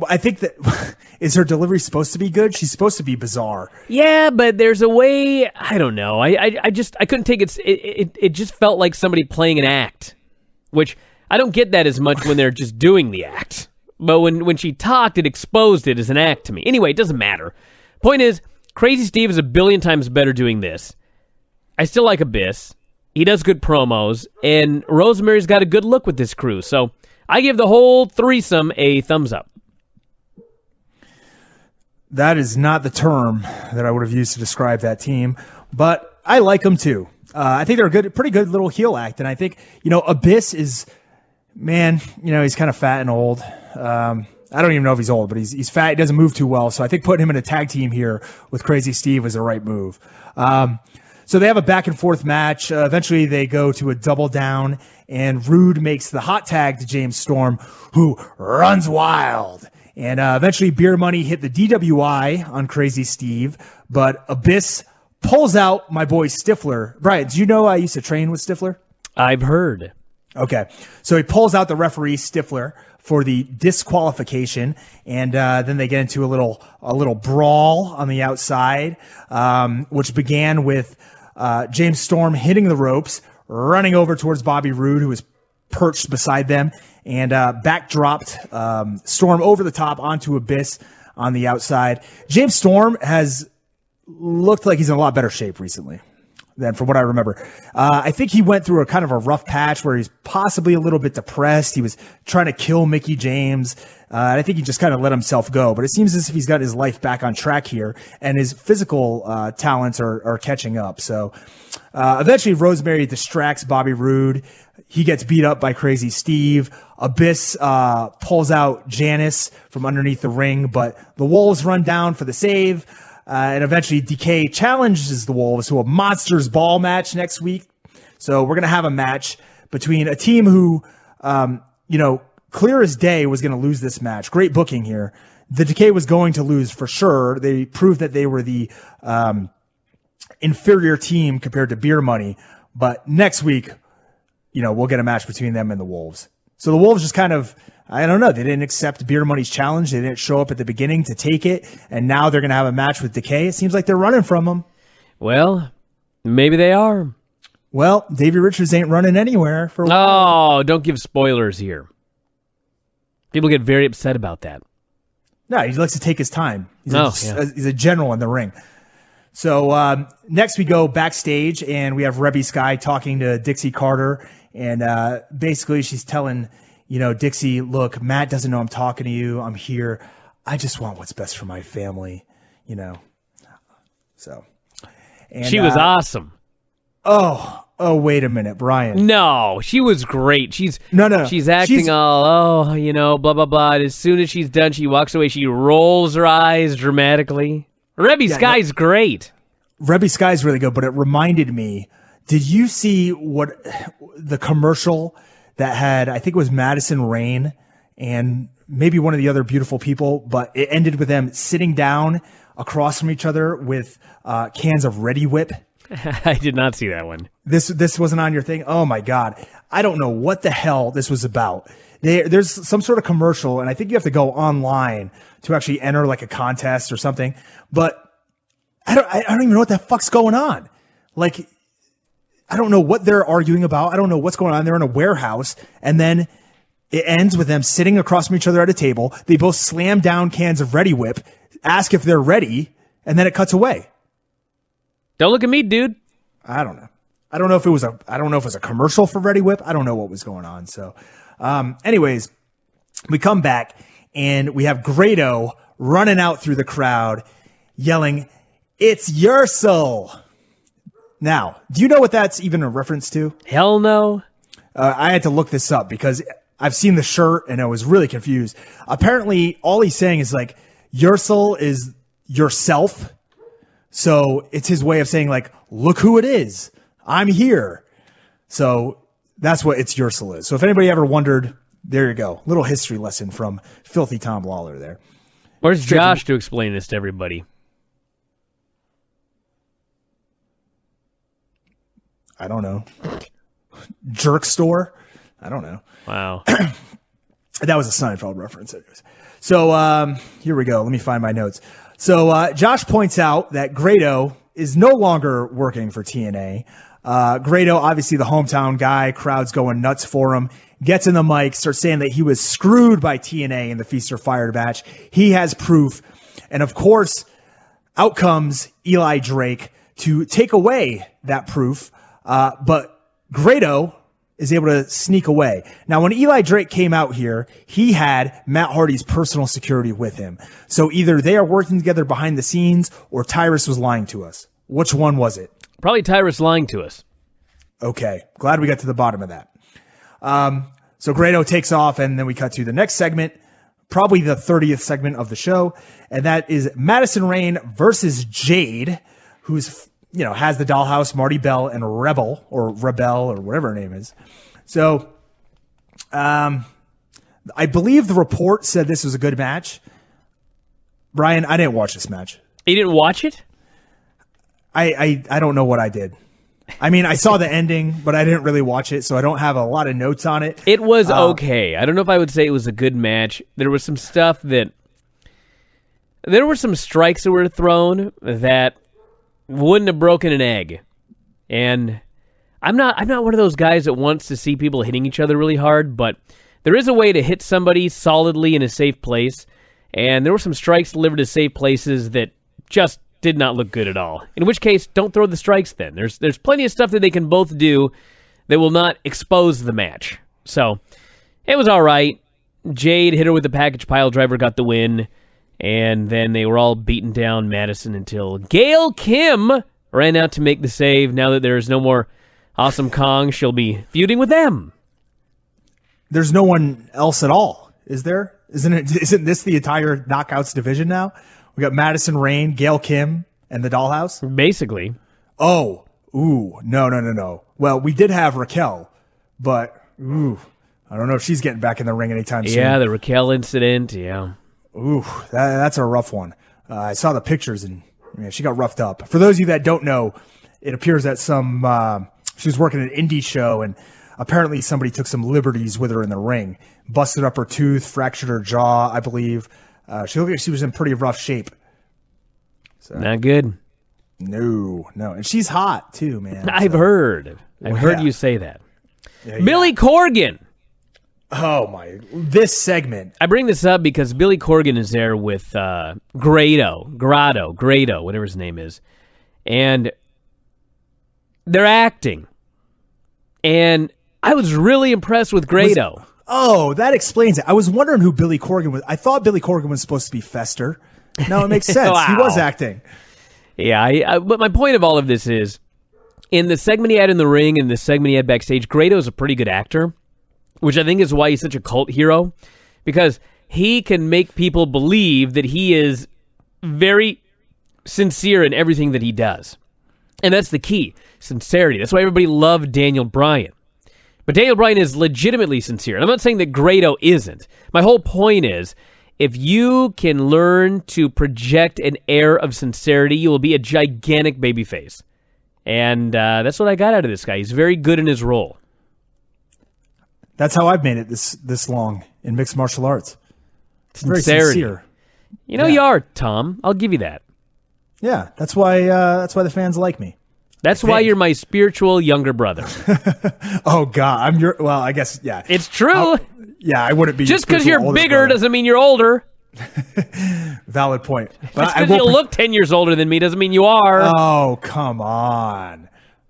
I think that is her delivery supposed to be good? She's supposed to be bizarre. Yeah, but there's a way. I don't know. I couldn't take it. It just felt like somebody playing an act, which I don't get that as much when they're just doing the act. But when she talked, it exposed it as an act to me. Anyway, it doesn't matter. Point is, Crazy Steve is a billion times better doing this. I still like Abyss. He does good promos, and Rosemary's got a good look with this crew. So I give the whole threesome a thumbs up. That is not the term that I would have used to describe that team, but I like them too. I think they're a pretty good little heel act, and I think, Abyss is, man, he's kind of fat and old. I don't even know if he's old, but he's fat. He doesn't move too well. So I think putting him in a tag team here with Crazy Steve was the right move. So they have a back and forth match. Eventually they go to a double down, and Rude makes the hot tag to James Storm, who runs wild. And eventually Beer Money hit the DWI on Crazy Steve, but Abyss pulls out my boy Stifler. Brian, do you know I used to train with Stifler? I've heard. Okay. So he pulls out the referee Stifler for the disqualification, and then they get into a little brawl on the outside, which began with James Storm hitting the ropes, running over towards Bobby Roode, who was perched beside them, and backdropped Storm over the top onto Abyss on the outside. James Storm has looked like he's in a lot better shape recently than from what I remember. I think he went through a kind of a rough patch where he's possibly a little bit depressed. He was trying to kill Mickie James. I think he just kind of let himself go. But it seems as if he's got his life back on track here, and his physical talents are catching up. So eventually Rosemary distracts Bobby Roode. He gets beat up by Crazy Steve. Abyss pulls out Janice from underneath the ring, but the Wolves run down for the save. And eventually Decay challenges the Wolves to a Monsters Ball match next week. So we're going to have a match between a team who, clear as day was going to lose this match. Great booking here. The Decay was going to lose for sure. They proved that they were the inferior team compared to Beer Money. But next week, we'll get a match between them and the Wolves. So the Wolves just kind of, I don't know, they didn't accept Beer Money's challenge. They didn't show up at the beginning to take it, and now they're going to have a match with Decay. It seems like they're running from them. Well, maybe they are. Well, Davey Richards ain't running anywhere for a while. Oh, don't give spoilers here. People get very upset about that. No, he likes to take his time. He's a general in the ring. So next we go backstage, and we have Reby Sky talking to Dixie Carter, and basically she's telling Dixie, look, Matt doesn't know I'm talking to you. I'm here. I just want what's best for my family, So. And, she was awesome. Oh, wait a minute, Brian. No, she was great. She's acting all, blah, blah, blah. And as soon as she's done, she walks away. She rolls her eyes dramatically. Reby Sky's great. Reby Sky's really good, but it reminded me, did you see what the commercial that had, I think it was Madison Rain and maybe one of the other beautiful people, but it ended with them sitting down across from each other with cans of Ready Whip? I did not see that one. This wasn't on your thing? Oh, my God. I don't know what the hell this was about. There's some sort of commercial, and I think you have to go online to actually enter like a contest or something. But I don't even know what the fuck's going on. Like, I don't know what they're arguing about. I don't know what's going on. They're in a warehouse, and then it ends with them sitting across from each other at a table. They both slam down cans of Ready Whip, ask if they're ready, and then it cuts away. Don't look at me, dude. I don't know. I don't know if it was a commercial for Ready Whip. I don't know what was going on. So, anyways, we come back and we have Grado running out through the crowd, yelling, "It's your soul!" Now, do you know what that's even a reference to? Hell no. I had to look this up because I've seen the shirt and I was really confused. Apparently, all he's saying is like, your soul is yourself. So it's his way of saying like, look who it is. I'm here. So that's what It's Your Soul is. So if anybody ever wondered, there you go. Little history lesson from Filthy Tom Lawler there. Where's Josh to explain this to everybody? I don't know. Jerk store? I don't know. Wow. That was a Seinfeld reference. Anyways. So here we go. Let me find my notes. So Josh points out that Grado is no longer working for TNA. Grado, obviously the hometown guy, crowd's going nuts for him, gets in the mic, starts saying that he was screwed by TNA in the Feast or Fire match. He has proof. And of course, out comes Eli Drake to take away that proof. But Grado is able to sneak away. Now, when Eli Drake came out here, he had Matt Hardy's personal security with him. So either they are working together behind the scenes or Tyrus was lying to us. Which one was it? Probably Tyrus lying to us. Okay. Glad we got to the bottom of that. So Grado takes off, and then we cut to the next segment. probably the 30th segment of the show, and that is Madison Rayne versus Jade, who's has the Dollhouse, Marty Bell, and Rebel or whatever her name is. So, I believe the report said this was a good match. Brian, I didn't watch this match. You didn't watch it? I don't know what I did. I mean, I saw the ending, but I didn't really watch it, so I don't have a lot of notes on it. It was okay. I don't know if I would say it was a good match. There was some stuff that... There were some strikes that were thrown that wouldn't have broken an egg. And I'm not one of those guys that wants to see people hitting each other really hard, but there is a way to hit somebody solidly in a safe place, and there were some strikes delivered to safe places that just did not look good at all. In which case, don't throw the strikes then. There's plenty of stuff that they can both do that will not expose the match. So, it was all right. Jade hit her with the package pile driver, got the win, and then they were all beating down Madison until Gail Kim ran out to make the save. Now that there's no more Awesome Kong, she'll be feuding with them. There's no one else at all, is there? Isn't this the entire Knockouts division now? We got Madison Rayne, Gail Kim, and the Dollhouse? Basically. Oh, no. Well, we did have Raquel, but, I don't know if she's getting back in the ring anytime soon. Yeah, the Raquel incident, yeah. That's a rough one. I saw the pictures, and she got roughed up. For those of you that don't know, it appears that she was working at an indie show, and apparently somebody took some liberties with her in the ring. Busted up her tooth, fractured her jaw, I believe. She looked like she was in pretty rough shape. So, not good. No. And she's hot, too, man. I've heard you say that. Yeah. Billy Corgan. Oh, my. This segment. I bring this up because Billy Corgan is there with Grado, whatever his name is. And they're acting. And I was really impressed with Grado. That explains it. I was wondering who Billy Corgan was. I thought Billy Corgan was supposed to be Fester. No, it makes sense. Wow. He was acting. Yeah, but my point of all of this is, in the segment he had in the ring and the segment he had backstage, Grado's a pretty good actor, which I think is why he's such a cult hero, because he can make people believe that he is very sincere in everything that he does. And that's the key, sincerity. That's why everybody loved Daniel Bryan. But Daniel Bryan is legitimately sincere. And I'm not saying that Grado isn't. My whole point is, if you can learn to project an air of sincerity, you will be a gigantic babyface. And that's what I got out of this guy. He's very good in his role. That's how I've made it this long in mixed martial arts. Sincerity. Very sincere. You are, Tom. I'll give you that. Yeah, that's why the fans like me. That's why you're my spiritual younger brother. Oh, God. I guess, yeah. It's true. I wouldn't be. Just because you're bigger doesn't mean you're older. Valid point. Just because you look 10 years older than me doesn't mean you are. Oh, come on.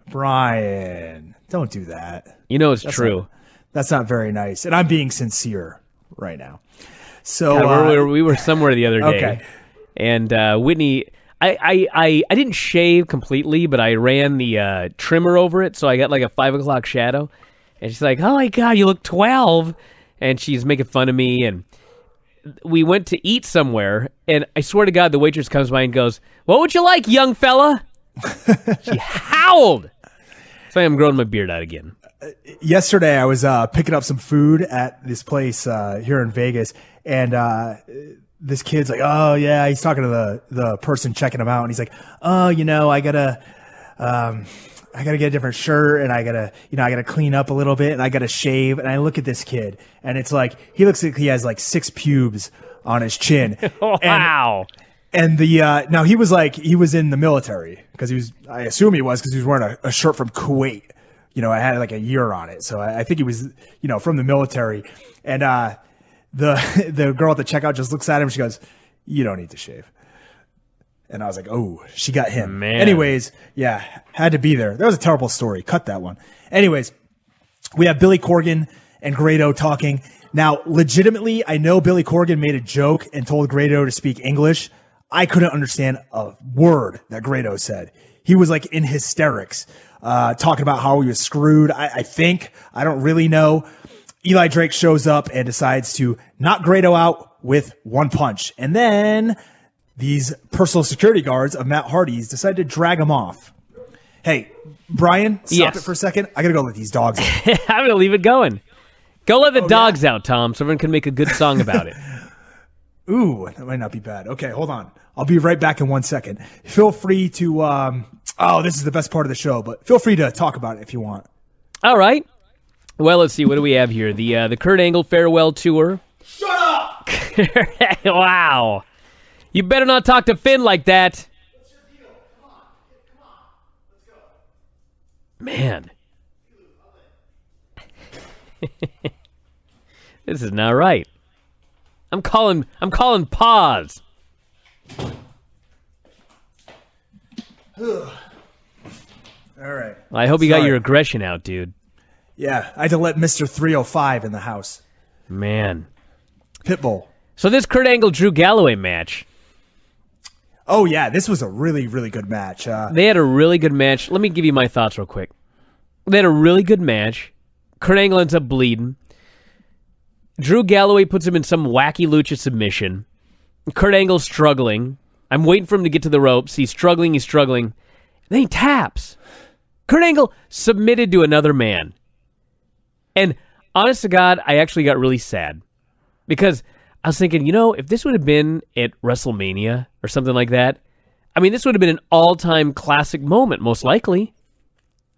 Brian. Don't do that. It's true. That's not very nice. And I'm being sincere right now. So God, we were somewhere the other day. Okay. And Whitney... I didn't shave completely, but I ran the trimmer over it, so I got like a 5 o'clock shadow. And she's like, "Oh my God, you look 12." And she's making fun of me. And we went to eat somewhere, and I swear to God, the waitress comes by and goes, "What would you like, young fella?" She howled. So I'm growing my beard out again. Yesterday, I was picking up some food at this place here in Vegas, and this kid's like, "Oh yeah," he's talking to the person checking him out, and he's like, "Oh, I gotta get a different shirt, and I gotta clean up a little bit, and I gotta shave." And I look at this kid, and it's like he looks like he has like 6 pubes on his chin. Wow. And now he was in the military because I assume he was wearing a shirt from Kuwait. I had like a year on it, so I think he was from the military, and the girl at the checkout just looks at him. She goes, "You don't need to shave." And I was like, "Oh, she got him." Man. Anyways, yeah, had to be there. That was a terrible story. Cut that one. Anyways, we have Billy Corgan and Grado talking. Now, legitimately, I know Billy Corgan made a joke and told Grado to speak English. I couldn't understand a word that Grado said. He was like in hysterics, talking about how he was screwed. I think. I don't really know. Eli Drake shows up and decides to knock Grado out with one punch. And then these personal security guards of Matt Hardy's decided to drag him off. Hey, Brian, stop it for a second. I got to go let these dogs out. I'm going to leave it going. Go let the dogs out, Tom, so everyone can make a good song about it. Ooh, that might not be bad. Okay, hold on. I'll be right back in 1 second. Feel free to, this is the best part of the show, but feel free to talk about it if you want. All right. Well, let's see. What do we have here? The Kurt Angle Farewell Tour. Shut up! Wow. You better not talk to Finn like that. What's your deal? Come on. Let's go. Man. This is not right. I'm calling pause. All right. Well, I hope you got your aggression out, dude. Yeah, I had to let Mr. 305 in the house. Man. Pitbull. So this Kurt Angle Drew Galloway match. Oh, yeah, this was a really, really good match. They had a really good match. Let me give you my thoughts real quick. They had a really good match. Kurt Angle ends up bleeding. Drew Galloway puts him in some wacky lucha submission. Kurt Angle's struggling. I'm waiting for him to get to the ropes. He's struggling. Then he taps. Kurt Angle submitted to another man. And honest to God, I actually got really sad. Because I was thinking, if this would have been at WrestleMania or something like that, this would have been an all-time classic moment, most likely.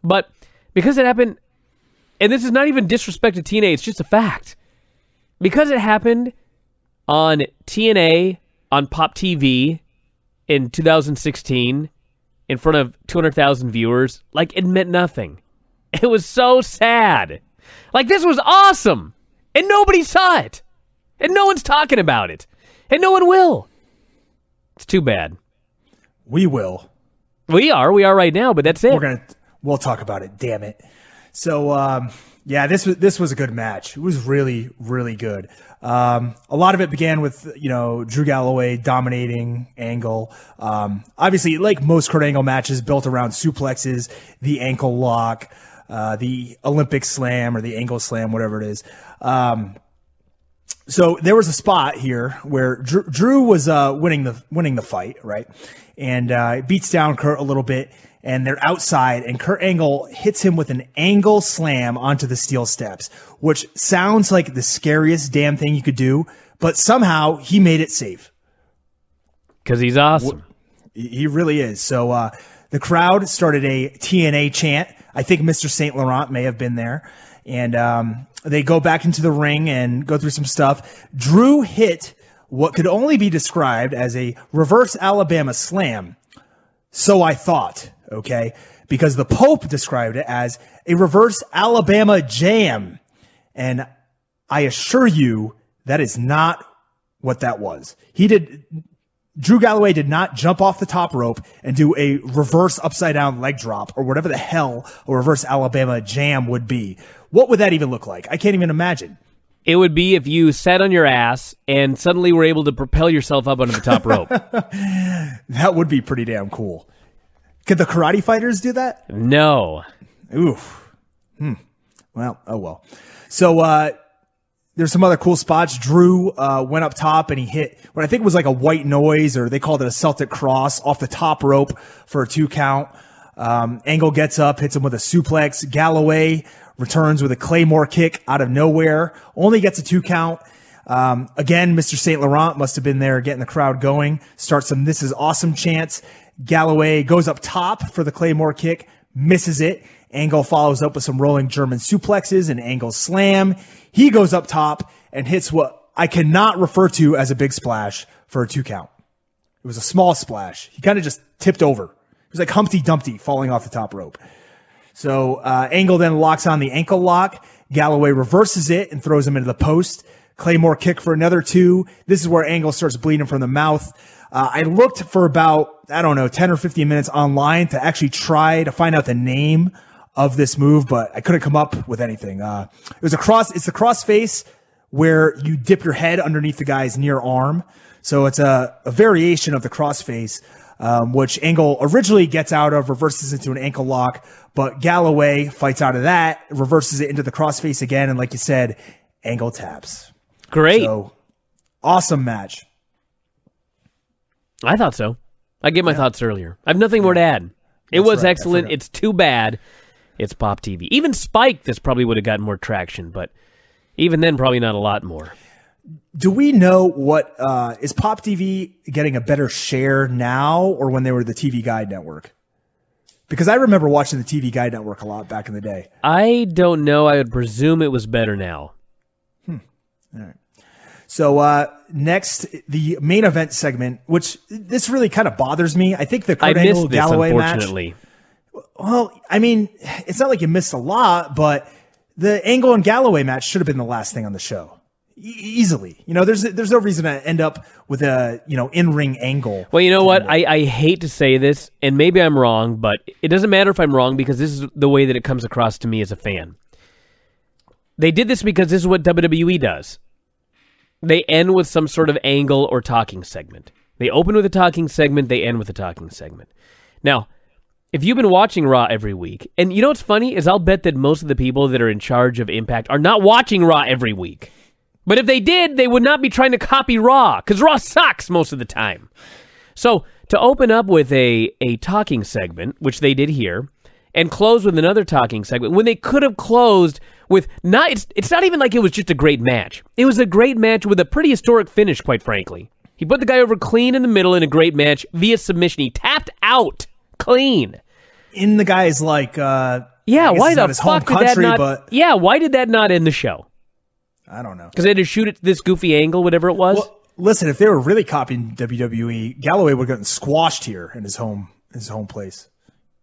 But because it happened, and this is not even disrespect to TNA, it's just a fact. Because it happened on TNA, on Pop TV in 2016, in front of 200,000 viewers, it meant nothing. It was so sad. This was awesome. And nobody saw it. And no one's talking about it. And no one will. It's too bad. We will. We are right now, but that's it. We'll talk about it, damn it. So, this was a good match. It was really, really good. A lot of it began with, Drew Galloway dominating Angle. Obviously, like most Kurt Angle matches, built around suplexes, the ankle lock, the Olympic slam or the Angle slam, whatever it is. So there was a spot here where Drew was winning the fight, right? And beats down Kurt a little bit. And they're outside, and Kurt Angle hits him with an angle slam onto the steel steps, which sounds like the scariest damn thing you could do, but somehow he made it safe. Because he's awesome. He really is. So the crowd started a TNA chant. I think Mr. St. Laurent may have been there. And they go back into the ring and go through some stuff. Drew hit what could only be described as a reverse Alabama slam. So I thought, okay, because the Pope described it as a reverse Alabama jam. And I assure you that is not what that was. Drew Galloway did not jump off the top rope and do a reverse upside down leg drop or whatever the hell a reverse Alabama jam would be. What would that even look like? I can't even imagine. It would be if you sat on your ass and suddenly were able to propel yourself up onto the top rope. That would be pretty damn cool. Could the karate fighters do that? No. Oof. Well, oh well. So there's some other cool spots. Drew went up top and he hit what I think was like a white noise, or they called it a Celtic cross, off the top rope for a 2 count. Angle gets up, hits him with a suplex. Galloway returns with a Claymore kick out of nowhere, only gets a 2 count. Again, Mr. St. Laurent must have been there getting the crowd going. Starts some "This is awesome" chants. Galloway goes up top for the Claymore kick, misses it. Angle follows up with some rolling German suplexes and Angle slam. He goes up top and hits what I cannot refer to as a big splash for a 2 count. It was a small splash. He kind of just tipped over. It was like Humpty Dumpty falling off the top rope. So Angle then locks on the ankle lock. Galloway reverses it and throws him into the post. Claymore kick for another 2. This is where Angle starts bleeding from the mouth. I looked for about, 10 or 15 minutes online to actually try to find out the name of this move, but I couldn't come up with anything. It's the crossface where you dip your head underneath the guy's near arm. So it's a variation of the crossface, which Angle originally gets out of, reverses into an ankle lock, but Galloway fights out of that, reverses it into the crossface again, and like you said, Angle taps. Great. So Awesome match. I thought so. I gave my thoughts earlier. I have nothing more to add. It was excellent. It's too bad it's Pop TV. Even Spike, this probably would have gotten more traction, but even then, probably not a lot more. Do we know what is Pop TV getting a better share now or when they were the TV Guide Network? Because I remember watching the TV Guide Network a lot back in the day. I don't know. I would presume it was better now. All right. So next, the main event segment, which this really kind of bothers me. I think the Kurt Angle Galloway match. Well, I mean, it's not like you missed a lot, but the Angle and Galloway match should have been the last thing on the show. Easily. There's no reason to end up with a, in-ring angle. Well, you know what? I hate to say this, and maybe I'm wrong, but it doesn't matter if I'm wrong because this is the way that it comes across to me as a fan. They did this because this is what WWE does. They end with some sort of angle or talking segment. They open with a talking segment, they end with a talking segment. Now, if you've been watching Raw every week, and you know what's funny is I'll bet that most of the people that are in charge of Impact are not watching Raw every week. But if they did, they would not be trying to copy Raw, because Raw sucks most of the time. So, to open up with a talking segment, which they did here, and close with another talking segment, when they could have closed with it's not even like it was just a great match. It was a great match with a pretty historic finish, quite frankly. He put the guy over clean in the middle in a great match via submission. He tapped out clean. In the guy's why the fuck did that not? Yeah, why did that not end the show? I don't know. Because they had to shoot at this goofy angle, whatever it was. Well, listen, if they were really copying WWE, Galloway would have gotten squashed here in his home place,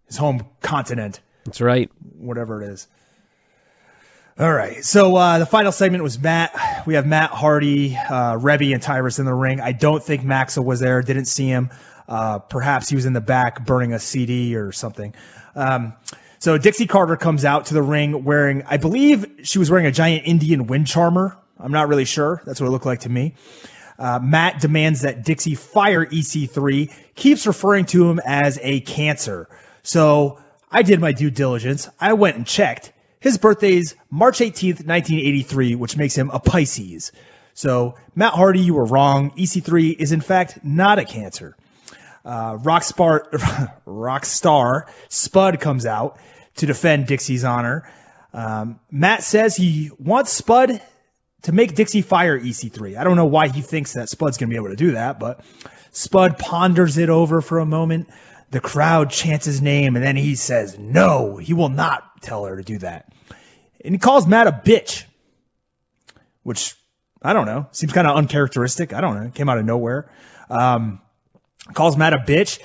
his home continent. That's right. Whatever it is. All right. So the final segment was Matt. We have Matt Hardy, Reby, and Tyrus in the ring. I don't think Maxa was there. Didn't see him. Perhaps he was in the back burning a CD or something. So Dixie Carter comes out to the ring wearing, I believe she was wearing a giant Indian wind charmer. I'm not really sure. That's what it looked like to me. Matt demands that Dixie fire EC3, keeps referring to him as a cancer. So I did my due diligence. I went and checked. His birthday's March 18th, 1983, which makes him a Pisces. So Matt Hardy, you were wrong. EC3 is in fact not a cancer. Rockstar Spud comes out to defend Dixie's honor. Matt says he wants Spud to make Dixie fire EC3. I don't know why he thinks that Spud's going to be able to do that, but Spud ponders it over for a moment. The crowd chants his name, and then he says, no, he will not tell her to do that. And he calls Matt a bitch, which, I don't know, seems kind of uncharacteristic. I don't know. It came out of nowhere. Calls Matt a bitch.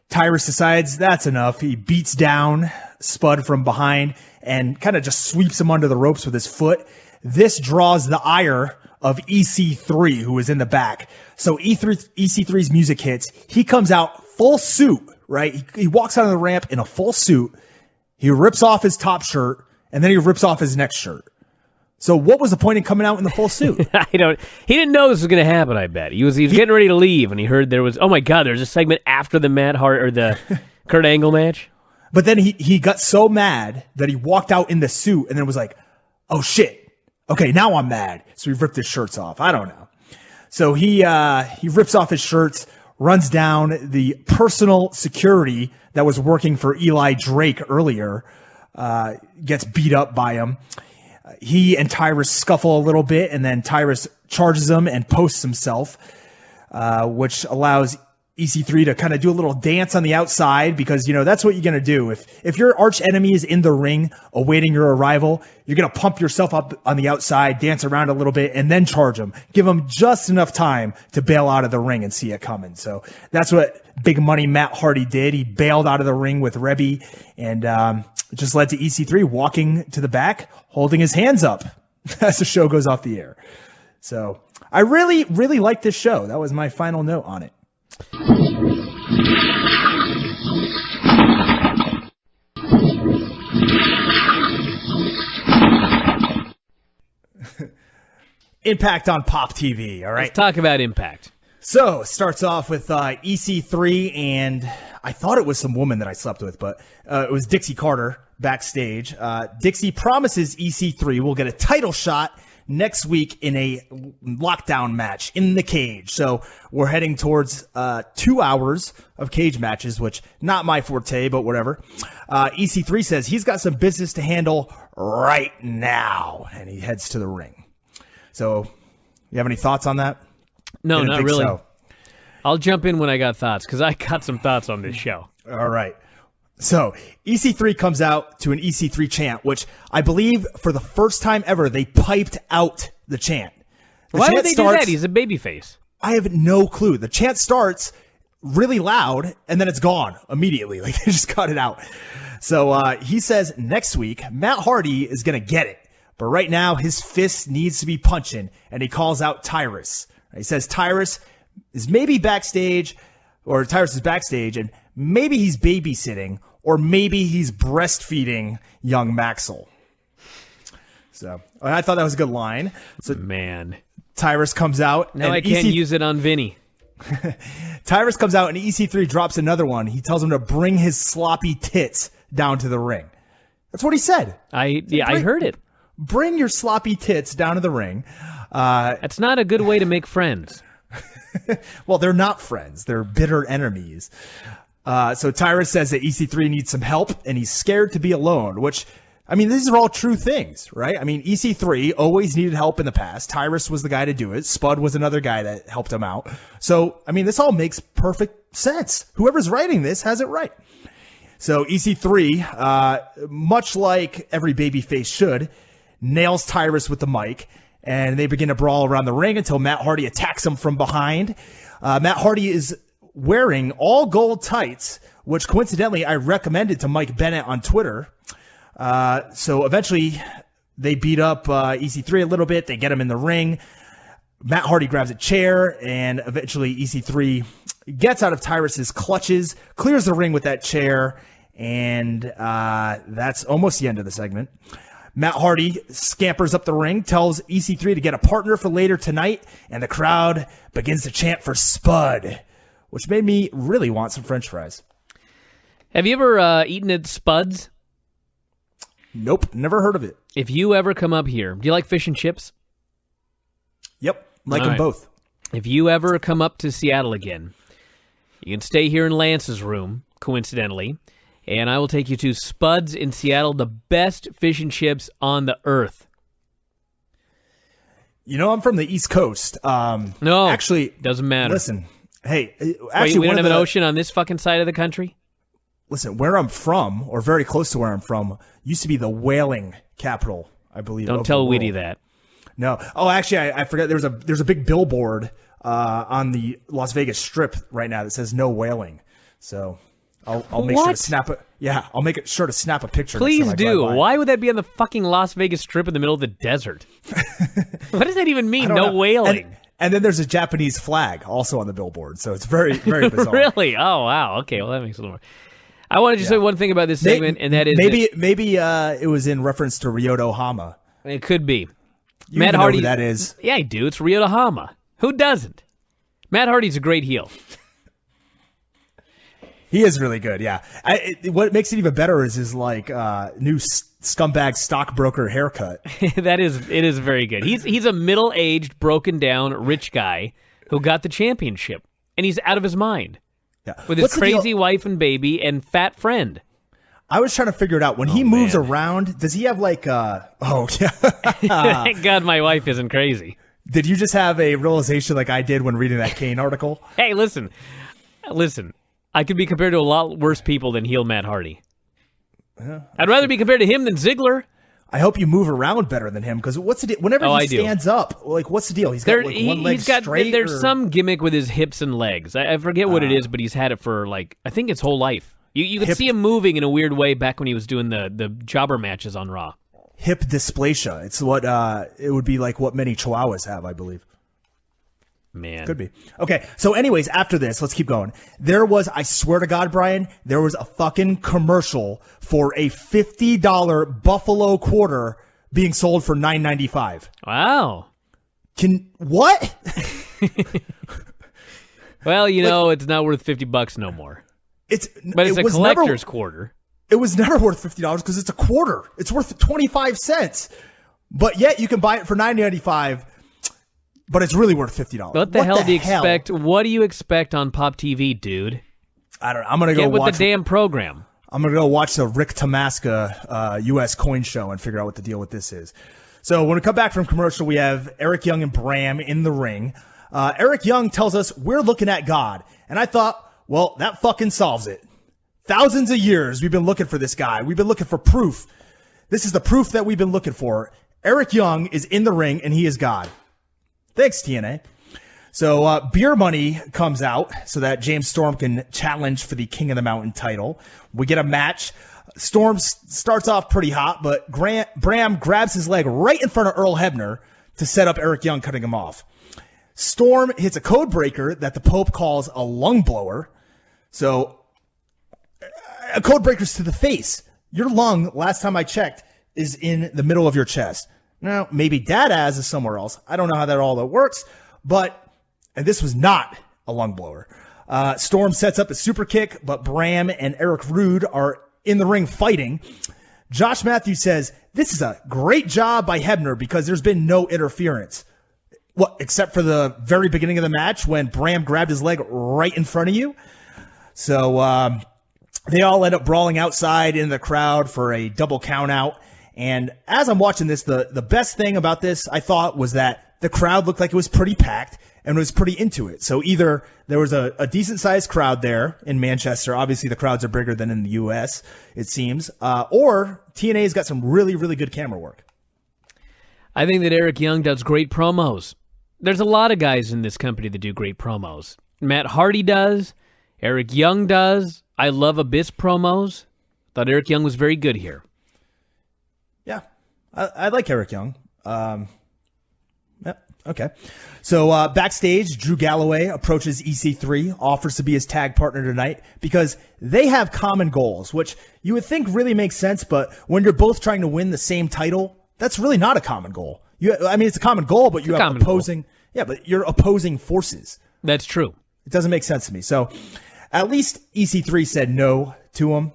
Tyrus decides that's enough. He beats down Spud from behind and kind of just sweeps him under the ropes with his foot. This draws the ire of EC3, who is in the back. So EC3's music hits. He comes out full suit, right? He walks out of the ramp in a full suit. He rips off his top shirt, and then he rips off his next shirt. So what was the point in coming out in the full suit? He didn't know this was going to happen, I bet. He was getting ready to leave, and he heard there was, oh my God, there's a segment after the Matt Hardy or the Kurt Angle match. But then he got so mad that he walked out in the suit and then was like, oh shit. Okay, now I'm mad. So he ripped his shirts off. I don't know. So he rips off his shirts, runs down the personal security that was working for Eli Drake earlier, gets beat up by him. He and Tyrus scuffle a little bit, and then Tyrus charges him and posts himself, which allows EC3 to kind of do a little dance on the outside because, that's what you're going to do. If your arch enemy is in the ring awaiting your arrival, you're going to pump yourself up on the outside, dance around a little bit, and then charge him. Give him just enough time to bail out of the ring and see it coming. So that's what Big Money Matt Hardy did. He bailed out of the ring with Reby, and it just led to EC3 walking to the back, holding his hands up as the show goes off the air. So I really, really liked this show. That was my final note on it. Impact on Pop TV, all right? Let's talk about Impact. So, it starts off with EC3, and I thought it was some woman that I slept with, but it was Dixie Carter backstage. Dixie promises EC3 will get a title shot next week in a lockdown match in the cage. So we're heading towards 2 hours of cage matches, which not my forte, but whatever. EC3 says he's got some business to handle right now, and he heads to the ring. So you have any thoughts on that? No, not really. So. I'll jump in when I got thoughts, because I got some thoughts on this show. All right. So EC3 comes out to an EC3 chant, which I believe for the first time ever, they piped out the chant. Why would they do that? He's a babyface. I have no clue. The chant starts really loud, and then it's gone immediately. Like, they just cut it out. So he says next week, Matt Hardy is going to get it. But right now, his fist needs to be punching, and he calls out Tyrus. He says Tyrus is maybe backstage, or Tyrus is backstage, and maybe he's babysitting, or maybe he's breastfeeding young Maxwell. So I thought that was a good line. So man, Tyrus comes out. Now I can't use it on Vinny. Tyrus comes out, and EC3 drops another one. He tells him to bring his sloppy tits down to the ring. That's what he said. I heard it. Bring your sloppy tits down to the ring. That's not a good way to make friends. Well, they're not friends. They're bitter enemies. So Tyrus says that EC3 needs some help, and he's scared to be alone, which, I mean, these are all true things, right? I mean, EC3 always needed help in the past. Tyrus was the guy to do it. Spud was another guy that helped him out. So, I mean, this all makes perfect sense. Whoever's writing this has it right. So EC3, much like every babyface should, nails Tyrus with the mic, and they begin to brawl around the ring until Matt Hardy attacks him from behind. Matt Hardy is wearing all gold tights, which coincidentally I recommended to Mike Bennett on Twitter. So eventually they beat up EC3 a little bit. They get him in the ring. Matt Hardy grabs a chair, and eventually EC3 gets out of Tyrus's clutches, clears the ring with that chair, and that's almost the end of the segment. Matt Hardy scampers up the ring, tells EC3 to get a partner for later tonight, and the crowd begins to chant for Spud, which made me really want some French fries. Have you ever eaten at Spud's? Nope, never heard of it. If you ever come up here, do you like fish and chips? Yep, like All them right. both. If you ever come up to Seattle again, you can stay here in Lance's room, coincidentally, and I will take you to Spud's in Seattle, the best fish and chips on the earth. You know, I'm from the East Coast. No, actually, doesn't matter. Listen, hey, Wait, actually, we don't have an ocean on this fucking side of the country? Listen, where I'm from, or very close to where I'm from, used to be the whaling capital, I believe. Don't of tell the Weedy world. that. No. Oh, actually, I forgot. There's a big billboard on the Las Vegas Strip right now that says no whaling. So I'll make sure to snap it. Yeah, I'll make it sure to snap a picture. Please do. Why would that be on the fucking Las Vegas Strip in the middle of the desert? What does that even mean? No whaling. And then there's a Japanese flag also on the billboard. So it's very, very bizarre. Really? Oh, wow. Okay, well, that makes a little more. I wanted to say one thing about this segment, and that is maybe it was in reference to Ryoto Hama. It could be. You Matt know Hardy. who that is. Yeah, I do. It's Ryoto Hama. Who doesn't? Matt Hardy's a great heel. He is really good, yeah. What makes it even better is his new scumbag stockbroker haircut. It is very good. He's a middle-aged, broken down, rich guy who got the championship, and he's out of his mind. Yeah. With his crazy wife and baby and fat friend. I was trying to figure it out. When he moves around, does he have Thank God my wife isn't crazy. Did you just have a realization like I did when reading that Kane article? Hey, listen. I could be compared to a lot worse people than heel Matt Hardy. I'd rather be compared to him than Ziggler. I hope you move around better than him, because what's the deal? Whenever he stands up, what's the deal? He's got one leg straight? There's some gimmick with his hips and legs. I forget what it is, but he's had it for, I think his whole life. You could see him moving in a weird way back when he was doing the jobber matches on Raw. Hip dysplasia. It's what it would be like what many Chihuahuas have, I believe. Man. Could be. Okay, so anyways, after this, let's keep going. I swear to God, Brian, there was a fucking commercial for a $50 Buffalo quarter being sold for $9.95. Wow. What? Well, it's not worth $50 no more. But it's a collector's quarter. It was never worth $50 because it's a quarter. It's worth 25 cents. But yet you can buy it for $9.95, but it's really worth $50. What the hell do you expect? What do you expect on Pop TV, dude? I don't know. I'm going to go watch watch the damn program. I'm going to go watch the Rick Tamaska U.S. coin show and figure out what the deal with this is. So when we come back from commercial, we have Eric Young and Bram in the ring. Eric Young tells us we're looking at God. And I thought, well, that fucking solves it. Thousands of years we've been looking for this guy. We've been looking for proof. This is the proof that we've been looking for. Eric Young is in the ring, and he is God. Thanks, TNA. So Beer Money comes out so that James Storm can challenge for the King of the Mountain title. We get a match. Storm starts off pretty hot, but Bram grabs his leg right in front of Earl Hebner to set up Eric Young cutting him off. Storm hits a code breaker that the Pope calls a lung blower. So a code breaker's to the face. Your lung, last time I checked, is in the middle of your chest. Now, maybe Dad-Ass is somewhere else. I don't know how that all works, and this was not a lung blower. Storm sets up a super kick, but Bram and Eric Rude are in the ring fighting. Josh Matthews says, this is a great job by Hebner because there's been no interference. What, except for the very beginning of the match when Bram grabbed his leg right in front of you? So they all end up brawling outside in the crowd for a double count out. And as I'm watching this, the best thing about this, I thought, was that the crowd looked like it was pretty packed and was pretty into it. So either there was a decent-sized crowd there in Manchester. Obviously, the crowds are bigger than in the U.S., it seems. Or TNA's got some really, really good camera work. I think that Eric Young does great promos. There's a lot of guys in this company that do great promos. Matt Hardy does. Eric Young does. I love Abyss promos. Thought Eric Young was very good here. Yeah, I like Eric Young. Okay. So backstage, Drew Galloway approaches EC3, offers to be his tag partner tonight because they have common goals, which you would think really makes sense, but when you're both trying to win the same title, that's really not a common goal. It's a common goal, but you have opposing. Goal. Yeah, but you're opposing forces. That's true. It doesn't make sense to me. So at least EC3 said no to him,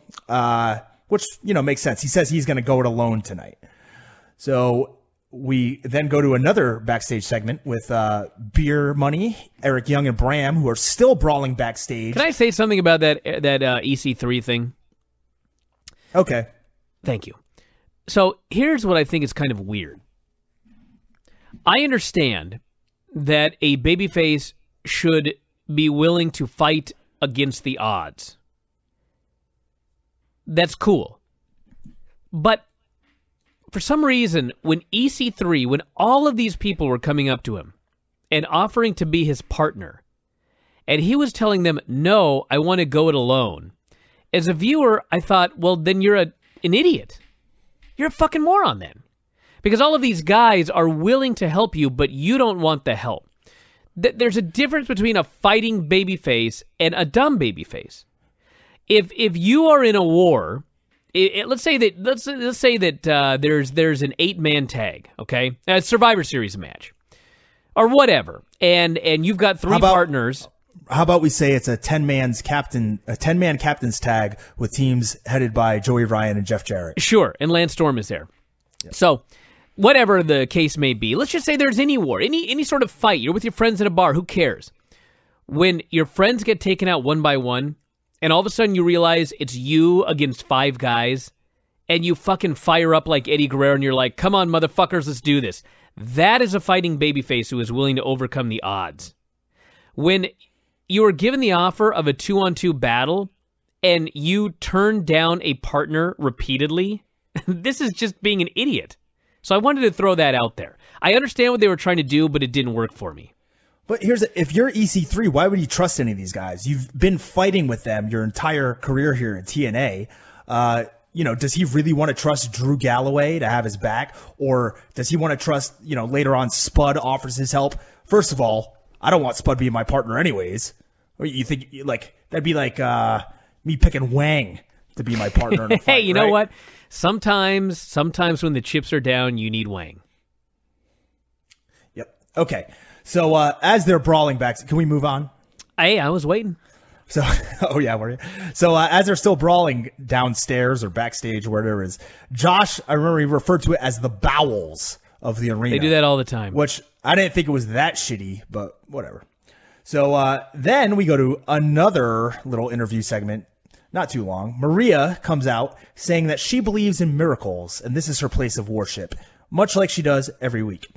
which makes sense. He says he's going to go it alone tonight. So we then go to another backstage segment with Beer Money, Eric Young, and Bram, who are still brawling backstage. Can I say something about that EC3 thing? Okay. Thank you. So here's what I think is kind of weird. I understand that a babyface should be willing to fight against the odds. That's cool. But for some reason, when EC3, when all of these people were coming up to him and offering to be his partner, and he was telling them, no, I want to go it alone, as a viewer, I thought, well, then you're an idiot. You're a fucking moron then. Because all of these guys are willing to help you, but you don't want the help. There's a difference between a fighting babyface and a dumb babyface. If you are in a war, let's say that there's an 8-man tag, okay, a Survivor Series match, or whatever, and you've got three partners. How about we say it's a 10-man captain's tag with teams headed by Joey Ryan and Jeff Jarrett? Sure, and Lance Storm is there. Yep. So, whatever the case may be, let's just say there's any war, any sort of fight. You're with your friends at a bar. Who cares? When your friends get taken out one by one, and all of a sudden you realize it's you against 5 guys, and you fucking fire up like Eddie Guerrero, and you're like, come on, motherfuckers, let's do this. That is a fighting babyface who is willing to overcome the odds. When you are given the offer of a 2-on-2 battle, and you turn down a partner repeatedly, this is just being an idiot. So I wanted to throw that out there. I understand what they were trying to do, but it didn't work for me. But if you're EC3, why would you trust any of these guys? You've been fighting with them your entire career here in TNA. Does he really want to trust Drew Galloway to have his back? Or does he want to trust, later on Spud offers his help? First of all, I don't want Spud being my partner anyways. Or you think, that'd be like me picking Wang to be my partner in a fight, hey, you know what? Sometimes when the chips are down, you need Wang. Yep. Okay. So as they're brawling back, can we move on? Hey, I was waiting. So, oh yeah, were you? So as they're still brawling downstairs or backstage, wherever it is, Josh, I remember he referred to it as the bowels. of the arena. They do that all the time. Which I didn't think it was that shitty, but whatever. So then we go to another little interview segment, not too long. Maria comes out saying that she believes in miracles, and this is her place of worship, much like she does every week.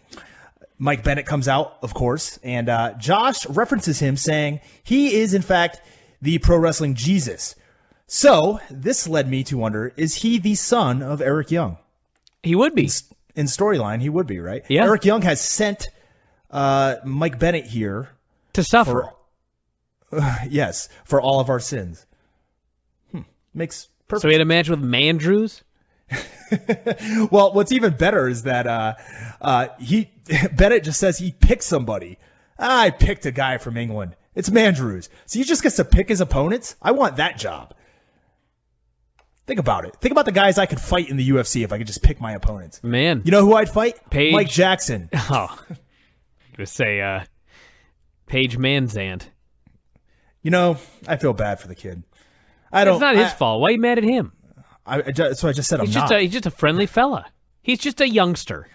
Mike Bennett comes out, of course, and Josh references him, saying he is, in fact, the pro wrestling Jesus. So this led me to wonder, is he the son of Eric Young? He would be. In storyline, he would be, right? Yeah. Eric Young has sent Mike Bennett here to suffer. Yes, for all of our sins. Makes perfect. So he had a match with Mandrews? Well, what's even better is that Bennett just says he picked somebody. I picked a guy from England. It's Mandrews. So he just gets to pick his opponents? I want that job. Think about it. Think about the guys I could fight in the UFC if I could just pick my opponents. Man. You know who I'd fight? Paige. Mike Jackson. Oh. I was say Paige Manzant. You know, I feel bad for the kid. It's not his fault. Why are you mad at him? So I just said he's I'm not. He's just a friendly fella. He's just a youngster.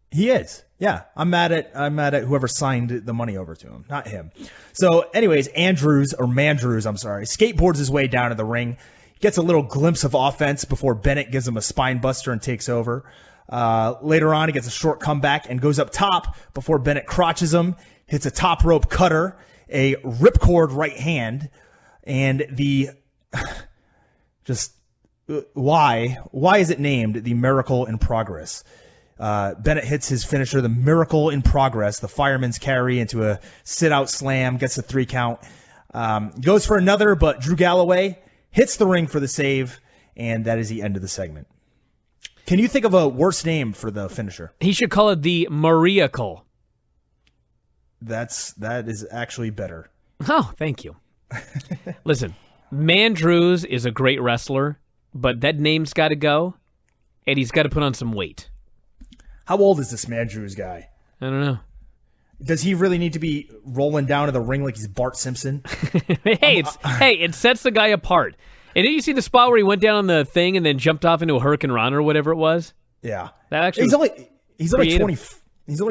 He is. Yeah. I'm mad at whoever signed the money over to him, not him. So anyways, Mandrews, skateboards his way down to the ring. Gets a little glimpse of offense before Bennett gives him a spine buster and takes over. Later on, he gets a short comeback and goes up top before Bennett crotches him, hits a top rope cutter, a ripcord right hand, and why is it named the Miracle in Progress? Bennett hits his finisher, the Miracle in Progress, the fireman's carry into a sit-out slam, gets a 3 count. Goes for another, but Drew Galloway hits the ring for the save, and that is the end of the segment. Can you think of a worse name for the finisher? He should call it the Mariacle. That is actually better. Oh, thank you. Listen, Mandrews is a great wrestler, but that name's got to go, and he's got to put on some weight. How old is this Mandrews guy? I don't know. Does he really need to be rolling down to the ring like he's Bart Simpson? It sets the guy apart. And did you see the spot where he went down on the thing and then jumped off into a Hurricane Rana or whatever it was? Yeah. That actually he's only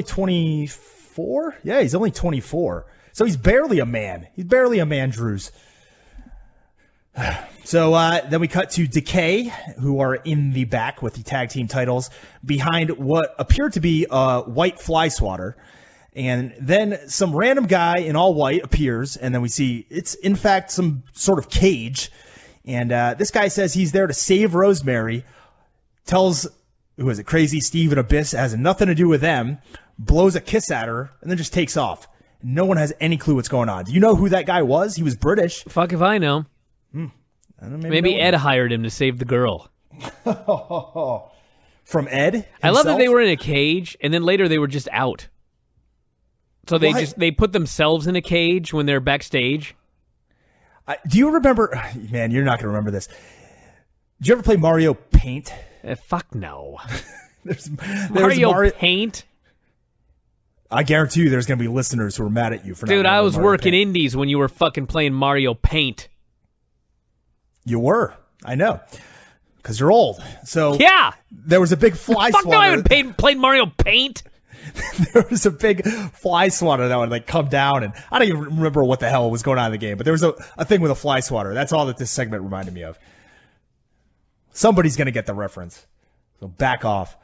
24? Yeah, he's only 24. So he's barely a man. He's barely a Mandrews. So then we cut to Decay, who are in the back with the tag team titles behind what appeared to be a white fly swatter. And then some random guy in all white appears, and then we see it's, in fact, some sort of cage. And this guy says he's there to save Rosemary, tells, Crazy Steve and Abyss, has nothing to do with them, blows a kiss at her, and then just takes off. No one has any clue what's going on. Do you know who that guy was? He was British. Fuck if I know. Maybe Ed hired him to save the girl. From Ed himself? I love that they were in a cage, and then later they were just out. So they put themselves in a cage when they're backstage. Do you remember? Man, you're not going to remember this. Did you ever play Mario Paint? Fuck no. there's Mario Paint? I guarantee you there's going to be listeners who are mad at you for not Dude, I was Mario working Paint. indies when you were fucking playing Mario Paint. You were. I know. Because you're old. So yeah. There was a big fly swatter. Fuck no, I haven't played Mario Paint. There was a big fly swatter that would come down, and I don't even remember what the hell was going on in the game, but there was a thing with a fly swatter. That's all that this segment reminded me of. Somebody's going to get the reference, so back off.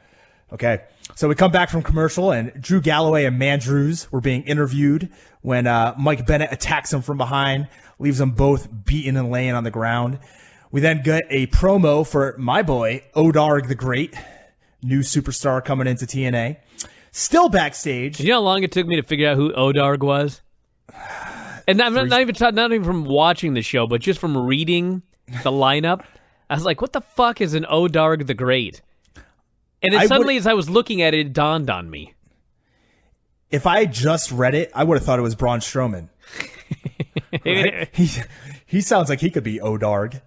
Okay, so we come back from commercial, and Drew Galloway and Mandrews were being interviewed when Mike Bennett attacks them from behind, leaves them both beaten and laying on the ground. We then get a promo for my boy, Odarg the Great, new superstar coming into TNA. Still backstage. You know how long it took me to figure out who Odarg was? And not even from watching the show, but just from reading the lineup. I was like, what the fuck is an Odarg the Great? And then suddenly, as I was looking at it, it dawned on me. If I had just read it, I would have thought it was Braun Strowman. Right? He sounds like he could be Odarg.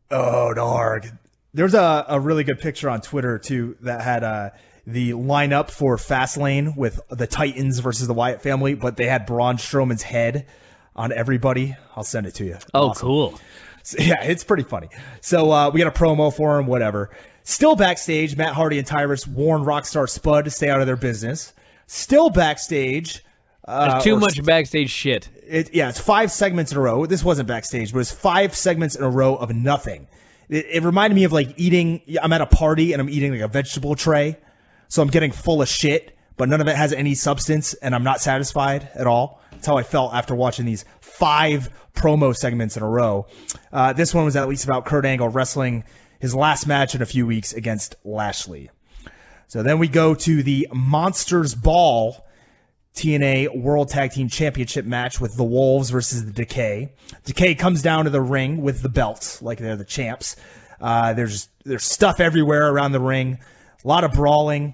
Odarg. There's a really good picture on Twitter, too, that had the lineup for Fastlane with the Titans versus the Wyatt family, but they had Braun Strowman's head on everybody. I'll send it to you. Oh, awesome. Cool. So, yeah, it's pretty funny. So we got a promo for him, whatever. Still backstage, Matt Hardy and Tyrus warn Rockstar Spud to stay out of their business. Still backstage. There's too much backstage shit. It's 5 segments in a row. This wasn't backstage, but it's 5 segments in a row of nothing. It reminded me of like eating. I'm at a party and I'm eating like a vegetable tray, so I'm getting full of shit, but none of it has any substance, and I'm not satisfied at all. That's how I felt after watching these 5 promo segments in a row. This one was at least about Kurt Angle wrestling his last match in a few weeks against Lashley. So then we go to the Monsters Ball TNA World Tag Team Championship match with the Wolves versus the Decay. Decay comes down to the ring with the belts, like they're the champs. There's stuff everywhere around the ring. A lot of brawling.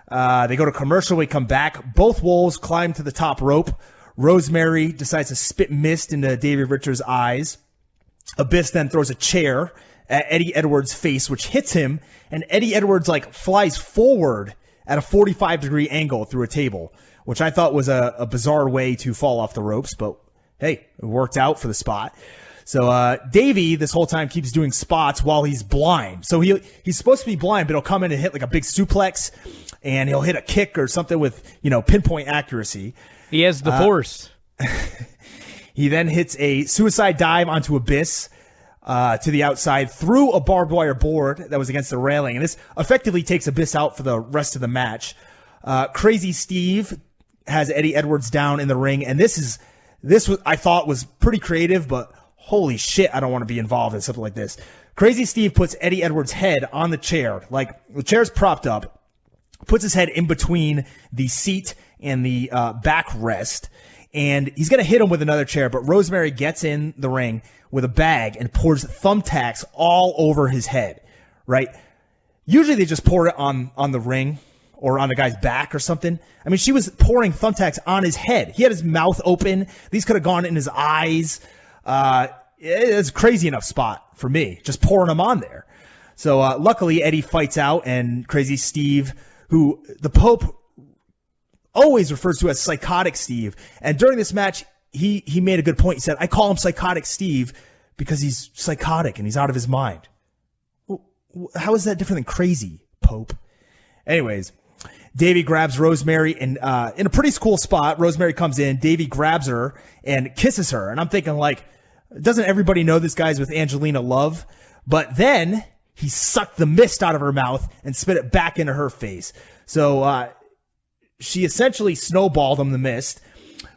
They go to commercial. We come back. Both Wolves climb to the top rope. Rosemary decides to spit mist into David Richards' eyes. Abyss then throws a chair at Eddie Edwards' face, which hits him, and Eddie Edwards flies forward at a 45-degree angle through a table, which I thought was a bizarre way to fall off the ropes, but hey, it worked out for the spot. So Davey this whole time keeps doing spots while he's blind. So he's supposed to be blind, but he'll come in and hit like a big suplex, and he'll hit a kick or something with pinpoint accuracy. He has the force. He then hits a suicide dive onto Abyss to the outside through a barbed wire board that was against the railing, and this effectively takes Abyss out for the rest of the match. Crazy Steve has Eddie Edwards down in the ring, and this I thought was pretty creative, but holy shit, I don't want to be involved in something like this. Crazy Steve puts Eddie Edwards' head on the chair, like the chair's propped up, puts his head in between the seat and the backrest, and he's going to hit him with another chair, but Rosemary gets in the ring with a bag and pours thumbtacks all over his head, right? Usually they just pour it on the ring or on a guy's back or something. I mean, she was pouring thumbtacks on his head. He had his mouth open. These could have gone in his eyes. It's a crazy enough spot for me, just pouring them on there. So luckily, Eddie fights out, and Crazy Steve, who the Pope always refers to as Psychotic Steve, and during this match, he made a good point. He said, I call him Psychotic Steve because he's psychotic and he's out of his mind. Well, how is that different than crazy, Pope? Anyways, Davey grabs Rosemary, and in a pretty cool spot, Rosemary comes in, Davey grabs her and kisses her. And I'm thinking, doesn't everybody know this guy's with Angelina Love? But then he sucked the mist out of her mouth and spit it back into her face. So she essentially snowballed him the mist,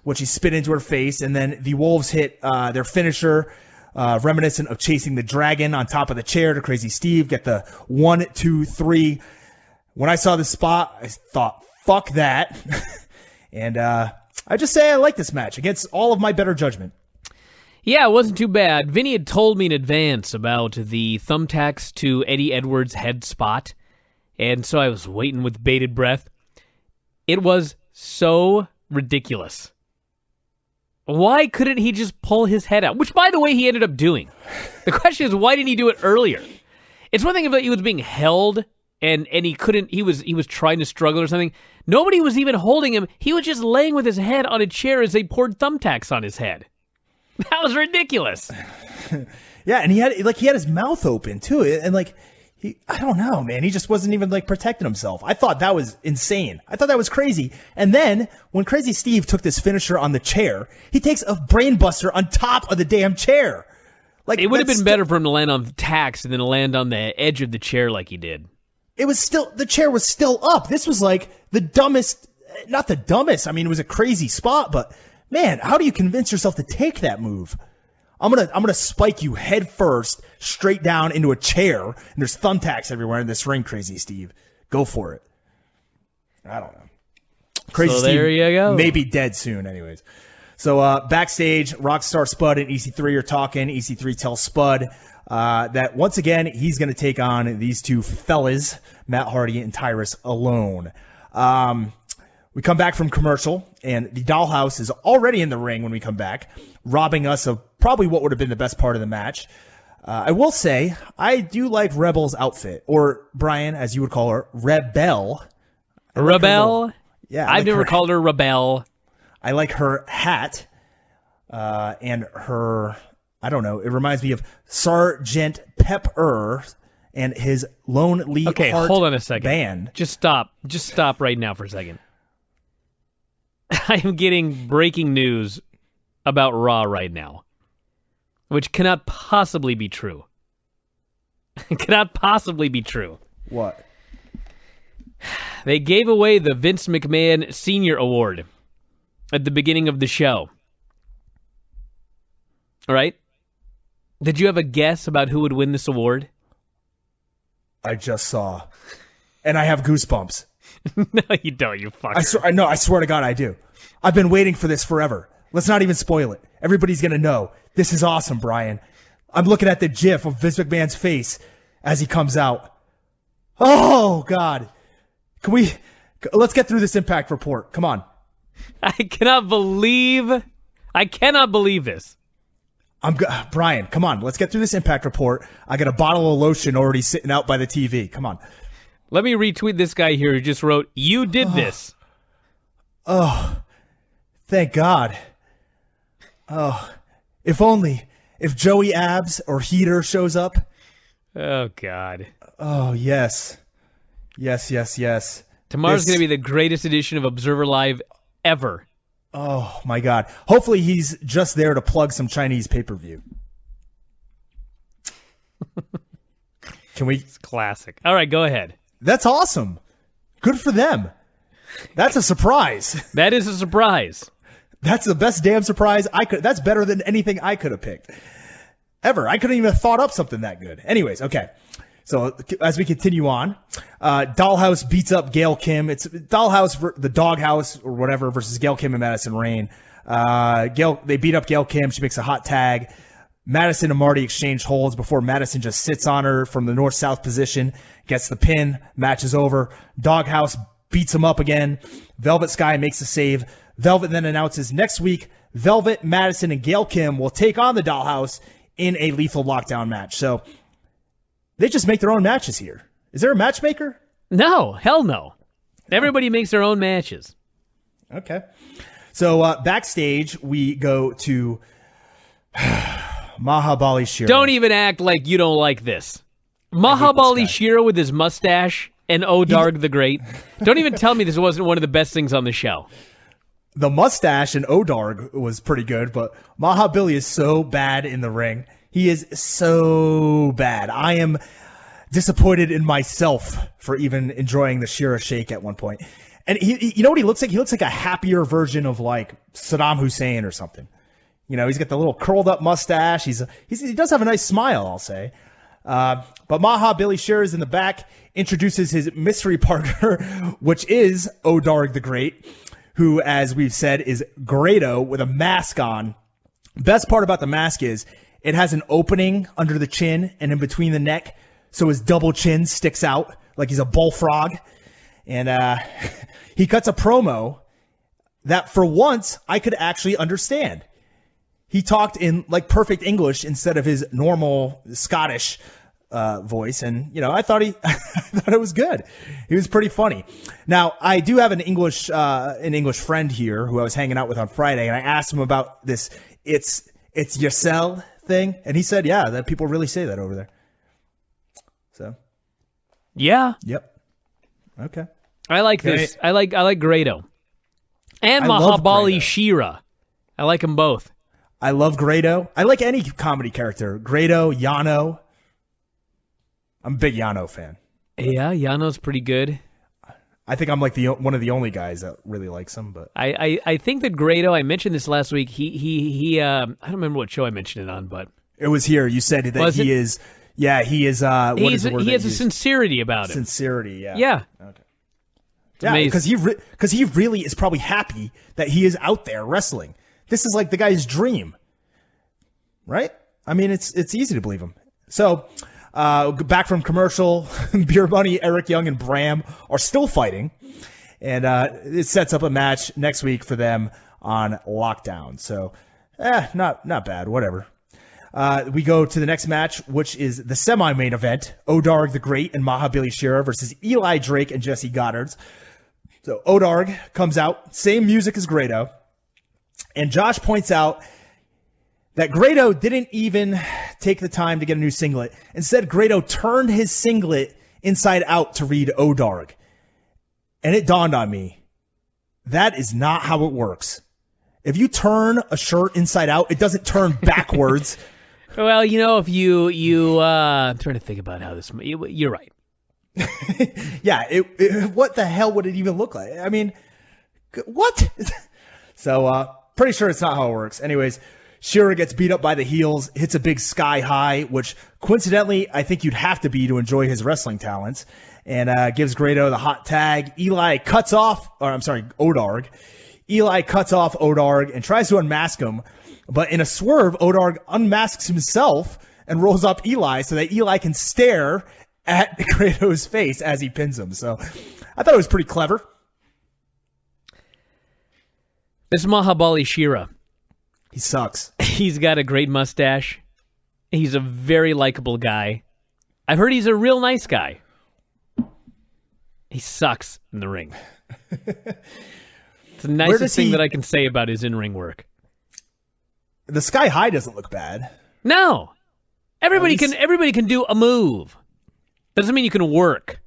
which he spit into her face. And then the Wolves hit their finisher, reminiscent of chasing the dragon on top of the chair to Crazy Steve, get the 1, 2, 3. When I saw this spot, I thought, fuck that. And I just say I like this match against all of my better judgment. Yeah, it wasn't too bad. Vinny had told me in advance about the thumbtacks to Eddie Edwards' head spot, and so I was waiting with bated breath. It was so ridiculous. Why couldn't he just pull his head out? Which, by the way, he ended up doing. The question is, why didn't he do it earlier? It's one thing if he was being held and he couldn't, he was trying to struggle or something. Nobody was even holding him. He was just laying with his head on a chair as they poured thumbtacks on his head. That was ridiculous. Yeah, and he had his mouth open too, and I don't know, man. He just wasn't even protecting himself. I thought that was insane. I thought that was crazy. And then when Crazy Steve took this finisher on the chair, he takes a brain buster on top of the damn chair. It would have been better for him to land on the tacks and then land on the edge of the chair like he did. The chair was still up. This was the dumbest, not the dumbest. I mean, it was a crazy spot, but man, how do you convince yourself to take that move? I'm gonna spike you head first, straight down into a chair, and there's thumbtacks everywhere in this ring, Crazy Steve. Go for it. I don't know. Crazy so Steve there you go. May be dead soon, anyways. So backstage, Rockstar Spud and EC3 are talking. EC3 tells Spud that once again he's going to take on these two fellas, Matt Hardy and Tyrus, alone. We come back from commercial, and the Dollhouse is already in the ring when we come back, robbing us of probably what would have been the best part of the match. I will say, I do like Rebel's outfit, or Brian, as you would call her, Rebel. Rebel? Yeah. I've never called her Rebel. I like her hat, and her, I don't know, it reminds me of Sergeant Pepper and his Lonely Heart hold on a second. band. Just stop right now for a second. I am getting breaking news about Raw right now, which cannot possibly be true. It cannot possibly be true. What? They gave away the Vince McMahon Sr. Award at the beginning of the show. All right? Did you have a guess about who would win this award? I just saw. And I have goosebumps. No, you don't, you fucker. I swear to God I do. I've been waiting for this forever. Let's not even spoil it. Everybody's going to know. This is awesome, Brian. I'm looking at the gif of Vince McMahon's face as he comes out. Oh, God. Let's get through this Impact report. Come on. I cannot believe this. Brian, come on. Let's get through this Impact report. I got a bottle of lotion already sitting out by the TV. Come on. Let me retweet this guy here who just wrote, "You did this." Oh, thank God. Oh, if Joey Abs or Heater shows up. Oh, God. Oh, yes. Yes. Tomorrow's going to be the greatest edition of Observer Live ever. Oh, my God. Hopefully he's just there to plug some Chinese pay-per-view. Can we? It's classic. All right, go ahead. That's awesome. Good for them. That's a surprise. That is a surprise. That's the best damn surprise I could. That's better than anything I could have picked. Ever. I couldn't even have thought up something that good. Anyways, okay. So as we continue on, Dollhouse beats up Gail Kim. It's Dollhouse, the Doghouse or whatever versus Gail Kim and Madison Rayne. They beat up Gail Kim. She makes a hot tag. Madison and Marty exchange holds before Madison just sits on her from the north-south position, gets the pin, match is over. Doghouse beats him up again. Velvet Sky makes the save. Velvet then announces next week, Velvet, Madison, and Gail Kim will take on the Dollhouse in a Lethal Lockdown match. So they just make their own matches here. Is there a matchmaker? No, hell no. Everybody makes their own matches. Okay. So backstage, we go to Mahabali Shera. Don't even act like you don't like this. Mahabali Shera with his mustache and Odarg the Great. Don't even tell me this wasn't one of the best things on the show. The mustache and Odarg was pretty good, but Mahabali is so bad in the ring. He is so bad. I am disappointed in myself for even enjoying the Shera Shake at one point. And you know what he looks like? He looks like a happier version of like Saddam Hussein or something. You know, he's got the little curled up mustache. He does have a nice smile, I'll say. But Mahabali Shera is in the back, introduces his mystery partner, which is Odarg the Great, who, as we've said, is Grado with a mask on. Best part about the mask is it has an opening under the chin and in between the neck, so his double chin sticks out like he's a bullfrog. And he cuts a promo that, for once, I could actually understand. He talked in like perfect English instead of his normal Scottish voice, and you know, I thought I thought it was good. He was pretty funny. Now, I do have an English friend here who I was hanging out with on Friday, and I asked him about this it's yourself thing, and he said, yeah, that people really say that over there. So, yeah, yep, okay. I like this. I like Grado and Mahabali Shera. I like them both. I love Grado. I like any comedy character. Grado, Yano. I'm a big Yano fan. Yeah, Yano's pretty good. I think I'm like one of the only guys that really likes him. But I think that Grado, I mentioned this last week. He I don't remember what show I mentioned it on, but it was here. You said that he is. Yeah, he is. What is the word he has a sincerity about it. Sincerity. Yeah. Yeah. Okay. Yeah, because he really is probably happy that he is out there wrestling. This is like the guy's dream, right? I mean, it's easy to believe him. So, back from commercial, Beer Bunny, Eric Young, and Bram are still fighting, and it sets up a match next week for them on Lockdown. So, not bad. Whatever. We go to the next match, which is the semi-main event: Odarg the Great and Mahabali Shera versus Eli Drake and Jesse Goddard. So Odarg comes out, same music as Grado. And Josh points out that Grado didn't even take the time to get a new singlet. Instead, Grado turned his singlet inside out to read Odarg. And it dawned on me, that is not how it works. If you turn a shirt inside out, it doesn't turn backwards. Well, if you I'm trying to think about how this. You're right. Yeah. What the hell would it even look like? I mean, what? So, pretty sure it's not how it works. Anyways, Shera gets beat up by the heels, hits a big sky high, which coincidentally I think you'd have to be to enjoy his wrestling talents, and gives Grado the hot tag. Odarg. Eli cuts off Odarg and tries to unmask him, but in a swerve, Odarg unmasks himself and rolls up Eli so that Eli can stare at Grado's face as he pins him. So I thought it was pretty clever. This Mahabali Shera. He sucks. He's got a great mustache. He's a very likable guy. I've heard he's a real nice guy. He sucks in the ring. It's the nicest thing that I can say about his in-ring work. The sky high doesn't look bad. No. Everybody can do a move. Doesn't mean you can work.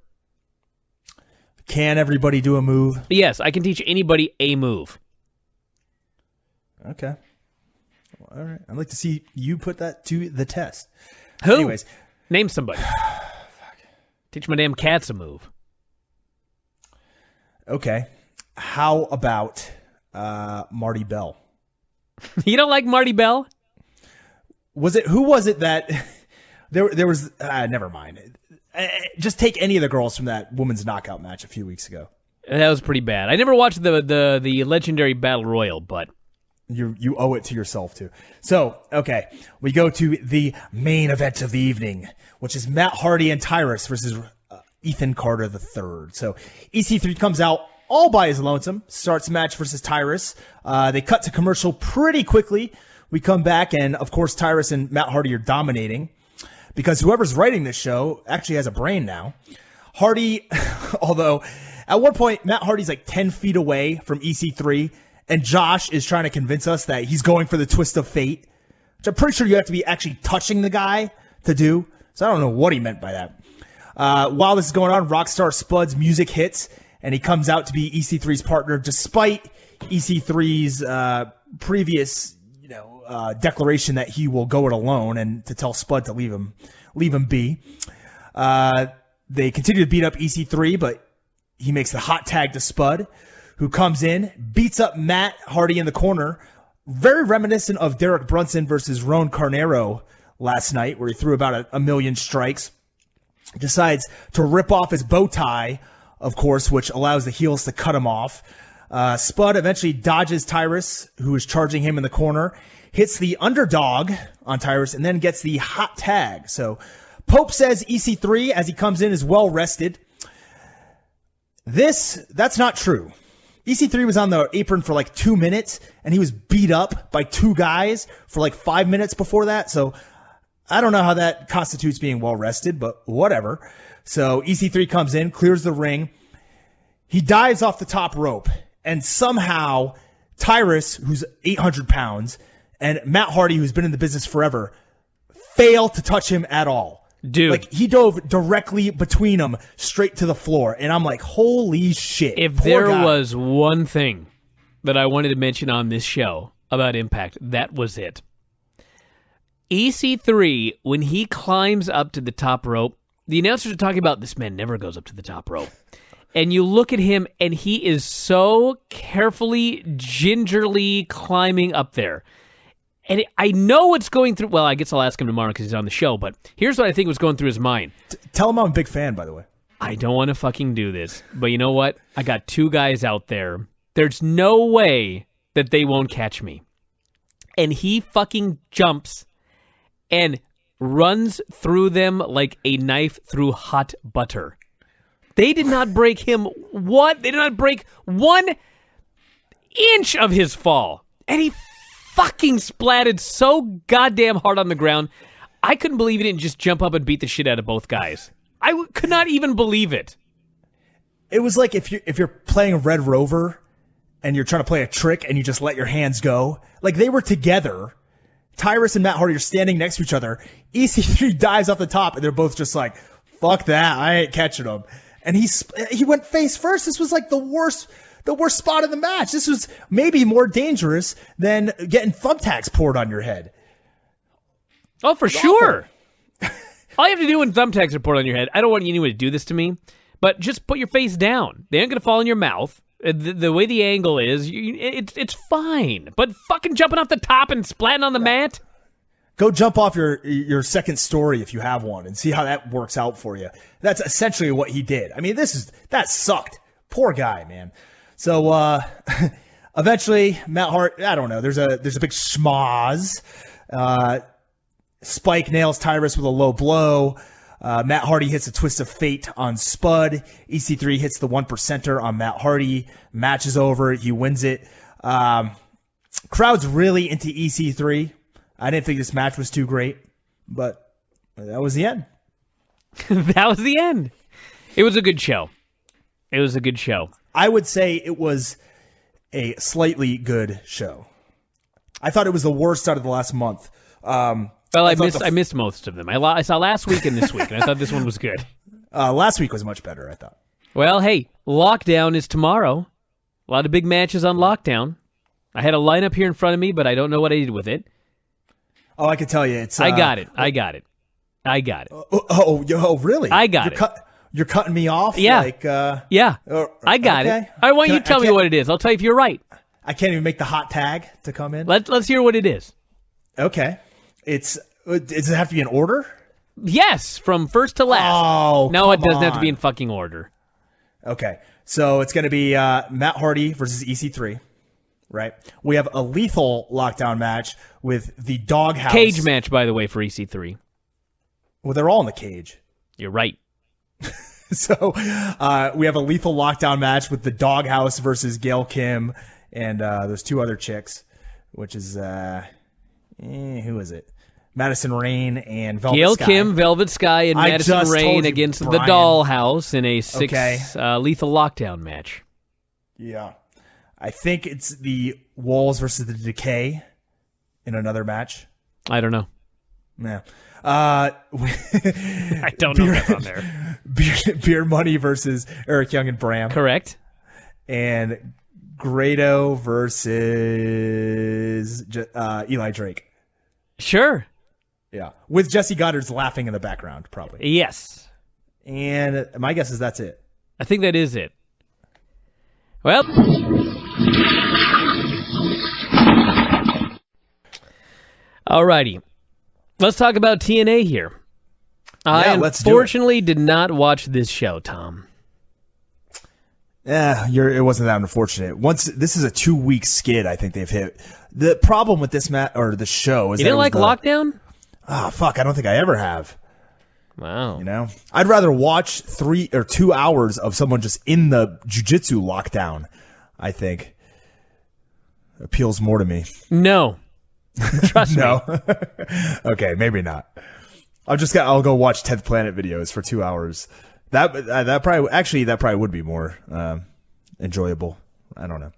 Can everybody do a move? Yes, I can teach anybody a move. Okay. Well, all right. I'd like to see you put that to the test. Who? Anyways. Name somebody. Teach my damn cats a move. Okay. How about Marty Bell? You don't like Marty Bell? Who was it that there was never mind. Just take any of the girls from that women's knockout match a few weeks ago. That was pretty bad. I never watched the legendary Battle Royal, but you owe it to yourself too. So, okay, we go to the main event of the evening, which is Matt Hardy and Tyrus versus Ethan Carter III. So, EC3 comes out all by his lonesome, starts match versus Tyrus. They cut to commercial pretty quickly. We come back, and of course, Tyrus and Matt Hardy are dominating because whoever's writing this show actually has a brain now. Hardy, although at one point, Matt Hardy's like 10 feet away from EC3, and Josh is trying to convince us that he's going for the twist of fate, which I'm pretty sure you have to be actually touching the guy to do. So I don't know what he meant by that. While this is going on, Rockstar Spud's music hits, and he comes out to be EC3's partner, despite EC3's previous, declaration that he will go it alone and to tell Spud to leave him be. They continue to beat up EC3, but he makes the hot tag to Spud, who comes in, beats up Matt Hardy in the corner, very reminiscent of Derek Brunson versus Ron Carnero last night, where he threw about a million strikes. Decides to rip off his bow tie, of course, which allows the heels to cut him off. Spud eventually dodges Tyrus, who is charging him in the corner, hits the underdog on Tyrus, and then gets the hot tag. So Pope says EC3, as he comes in, is well rested. That's not true. EC3 was on the apron for like 2 minutes, and he was beat up by two guys for like 5 minutes before that. So I don't know how that constitutes being well rested, but whatever. So EC3 comes in, clears the ring. He dives off the top rope, and somehow Tyrus, who's 800 pounds, and Matt Hardy, who's been in the business forever, fail to touch him at all. Dude. Like, he dove directly between them straight to the floor, and I'm like, holy shit. If there was one thing that I wanted to mention on this show about Impact, that was it. EC3, when he climbs up to the top rope, the announcers are talking about this man never goes up to the top rope. And you look at him, and he is so carefully, gingerly climbing up there. And I know what's going through... Well, I guess I'll ask him tomorrow because he's on the show, but here's what I think was going through his mind. Tell him I'm a big fan, by the way. I don't want to fucking do this, but you know what? I got two guys out there. There's no way that they won't catch me. And he fucking jumps and runs through them like a knife through hot butter. They did not break him what? They did not break 1 inch of his fall. And he fucking splatted so goddamn hard on the ground. I couldn't believe he didn't just jump up and beat the shit out of both guys. I could not even believe it. It was like if you're playing Red Rover and you're trying to play a trick and you just let your hands go. Like, they were together Tyrus and Matt Hardy are standing next to each other. EC3 dives off the top, and they're both just like, fuck that, I ain't catching him. And he went face first. This was like the worst spot in the match. This was maybe more dangerous than getting thumbtacks poured on your head. Oh, for sure. All you have to do when thumbtacks are poured on your head, I don't want anyone to do this to me, but just put your face down. They aren't going to fall in your mouth. The way the angle is, it's fine. But fucking jumping off the top and splatting on the mat? Go jump off your second story if you have one and see how that works out for you. That's essentially what he did. I mean, that sucked. Poor guy, man. So eventually, Matt Hardy, I don't know. There's a big schmoz. Spike nails Tyrus with a low blow. Matt Hardy hits a twist of fate on Spud. EC3 hits the 1%er on Matt Hardy. Match is over. He wins it. Crowd's really into EC3. I didn't think this match was too great, but that was the end. That was the end. It was a good show. I would say it was a slightly good show. I thought it was the worst out of the last month. Well, I missed most of them. I saw last week and this week, and I thought this one was good. Last week was much better, I thought. Well, hey, Lockdown is tomorrow. A lot of big matches on Lockdown. I had a lineup here in front of me, but I don't know what I did with it. Oh, I can tell you. I got it. Oh, really? I got it. You're cutting me off? Yeah. Yeah. I got it. I want you to tell me what it is. I'll tell you if you're right. I can't even make the hot tag to come in. Let's hear what it is. Okay. Does it have to be in order? Yes, from first to last. Oh, no, it doesn't have to be in fucking order. Okay. So it's going to be Matt Hardy versus EC3. Right. We have a lethal lockdown match with the Doghouse. Cage match, by the way, for EC3. Well, they're all in the cage. You're right. So we have a lethal lockdown match with the Doghouse versus Gail Kim and those two other chicks, which is who is it? Madison Rain and Velvet Gail Sky. Kim, Velvet Sky, and Madison Rain against Bryan. the Dollhouse in a 6 lethal lockdown match. Yeah. I think it's the Wolves versus the Decay in another match. I don't know. Yeah. I don't know what's on there. Beer Money versus Eric Young and Bram. Correct. And Grado versus Eli Drake. Sure. Yeah. With Jesse Goddard's laughing in the background, probably. Yes. And my guess is that's it. I think that is it. Well... Alrighty. Let's talk about TNA here. I unfortunately did not watch this show, Tom. It wasn't that unfortunate. This is a 2-week skid I think they've hit. The problem with this the show is you didn't like Lockdown? Oh, fuck, I don't think I ever have. Wow. You know? I'd rather watch 3 or 2 hours of someone just in the jiu-jitsu lockdown, I think. Appeals more to me. No. Trust me. No. Okay, maybe not. I'll go watch 10th Planet videos for 2 hours. That probably would be more enjoyable. I don't know.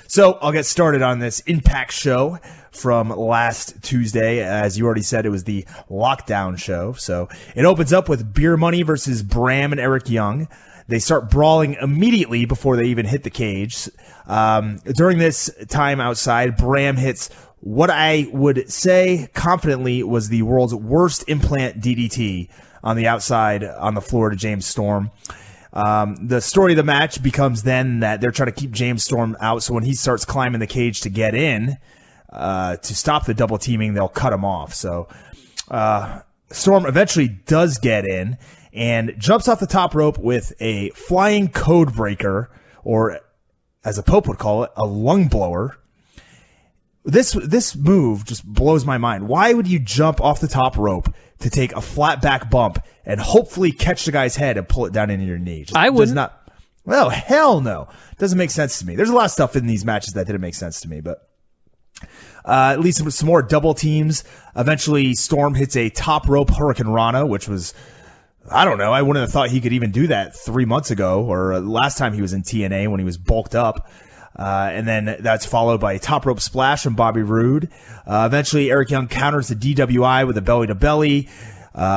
So I'll get started on this iMPACT show from last Tuesday. As you already said, it was the lockdown show. So it opens up with Beer Money versus Bram and Eric Young. They start brawling immediately before they even hit the cage. During this time outside, Bram hits what I would say confidently was the world's worst implant DDT on the outside on the floor to James Storm. The story of the match becomes then that they're trying to keep James Storm out, so when he starts climbing the cage to get in, to stop the double teaming, they'll cut him off. So Storm eventually does get in and jumps off the top rope with a flying code breaker, or as a Pope would call it, a lung blower. This move just blows my mind. Why would you jump off the top rope to take a flat back bump and hopefully catch the guy's head and pull it down into your knee? I would not. Well, hell no. Doesn't make sense to me. There's a lot of stuff in these matches that didn't make sense to me, but at least some more double teams. Eventually, Storm hits a top rope Hurricane Rana, which was, I don't know, I wouldn't have thought he could even do that 3 months ago or last time he was in TNA when he was bulked up. And then that's followed by a top rope splash from Bobby Roode. Eventually, Eric Young counters the DWI with a belly-to-belly.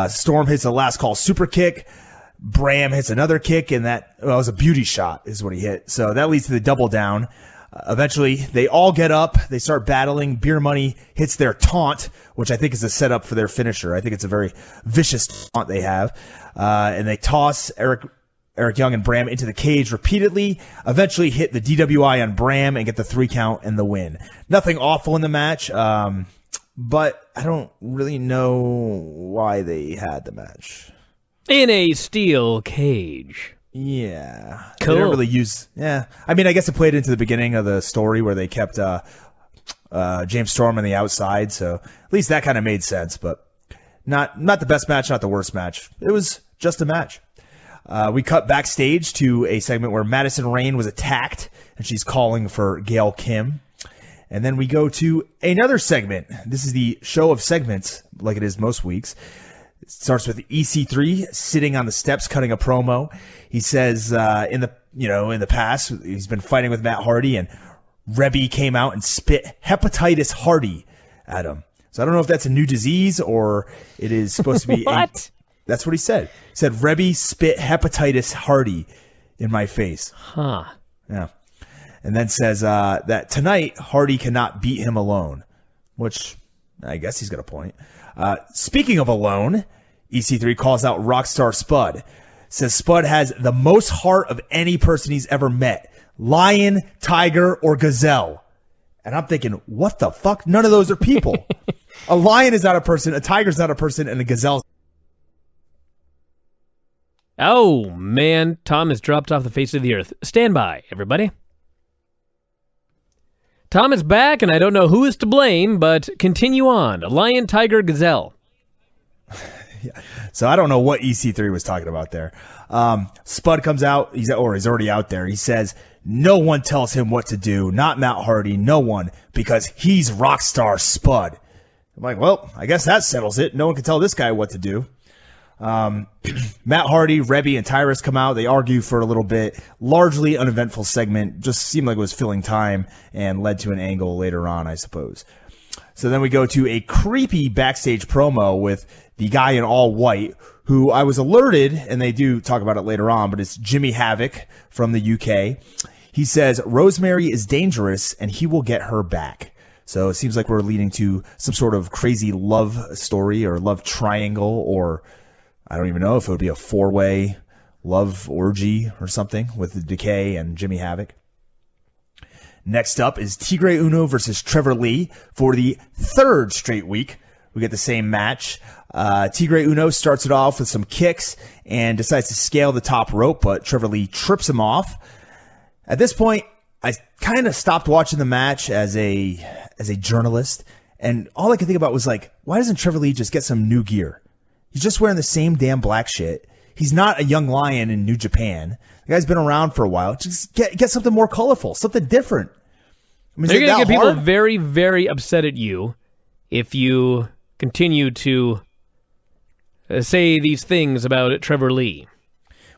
Storm hits a last call super kick. Bram hits another kick, and that was a beauty shot is what he hit. So that leads to the double down. Eventually, they all get up. They start battling. Beer Money hits their taunt, which I think is a setup for their finisher. I think it's a very vicious taunt they have. And they toss Eric Young and Bram into the cage repeatedly, eventually hit the DWI on Bram and get the 3 count and the win. Nothing awful in the match, but I don't really know why they had the match. In a steel cage. Yeah. Cool. They didn't really use... Yeah. I mean, I guess it played into the beginning of the story where they kept James Storm on the outside, so at least that kind of made sense, but not the best match, not the worst match. It was just a match. We cut backstage to a segment where Madison Rayne was attacked, and she's calling for Gail Kim. And then we go to another segment. This is the show of segments, like it is most weeks. It starts with EC3 sitting on the steps cutting a promo. He says in the past he's been fighting with Matt Hardy, and Reby came out and spit Hepatitis Hardy at him. So I don't know if that's a new disease or it is supposed to be what? That's what he said. He said, Reby spit Hepatitis Hardy in my face. Huh. Yeah. And then says that tonight Hardy cannot beat him alone, which I guess he's got a point. Speaking of alone, EC3 calls out Rockstar Spud. Says Spud has the most heart of any person he's ever met. Lion, tiger, or gazelle. And I'm thinking, what the fuck? None of those are people. A lion is not a person, a tiger's not a person, and a gazelle. Oh, man. Tom has dropped off the face of the earth. Stand by, everybody. Tom is back, and I don't know who is to blame, but continue on. Lion, tiger, gazelle. Yeah. So I don't know what EC3 was talking about there. Spud comes out, he's already out there. He says, no one tells him what to do, not Matt Hardy, no one, because he's Rockstar Spud. I'm like, well, I guess that settles it. No one can tell this guy what to do. Matt Hardy, Reby, and Tyrus come out. They argue for a little bit. Largely uneventful segment. Just seemed like it was filling time and led to an angle later on, I suppose. So then we go to a creepy backstage promo with the guy in all white, who I was alerted, and they do talk about it later on, but it's Jimmy Havoc from the UK. He says, Rosemary is dangerous, and he will get her back. So it seems like we're leading to some sort of crazy love story or love triangle, or I don't even know if it would be a 4-way love orgy or something with Decay and Jimmy Havoc. Next up is Tigre Uno versus Trevor Lee for the 3rd straight week. We get the same match. Tigre Uno starts it off with some kicks and decides to scale the top rope, but Trevor Lee trips him off. At this point, I kind of stopped watching the match as a journalist, and all I could think about was like, why doesn't Trevor Lee just get some new gear? He's just wearing the same damn black shit. He's not a young lion in New Japan. The guy's been around for a while. Just get something more colorful, something different. I mean, they're going to get people very, very upset at you if you continue to say these things about Trevor Lee.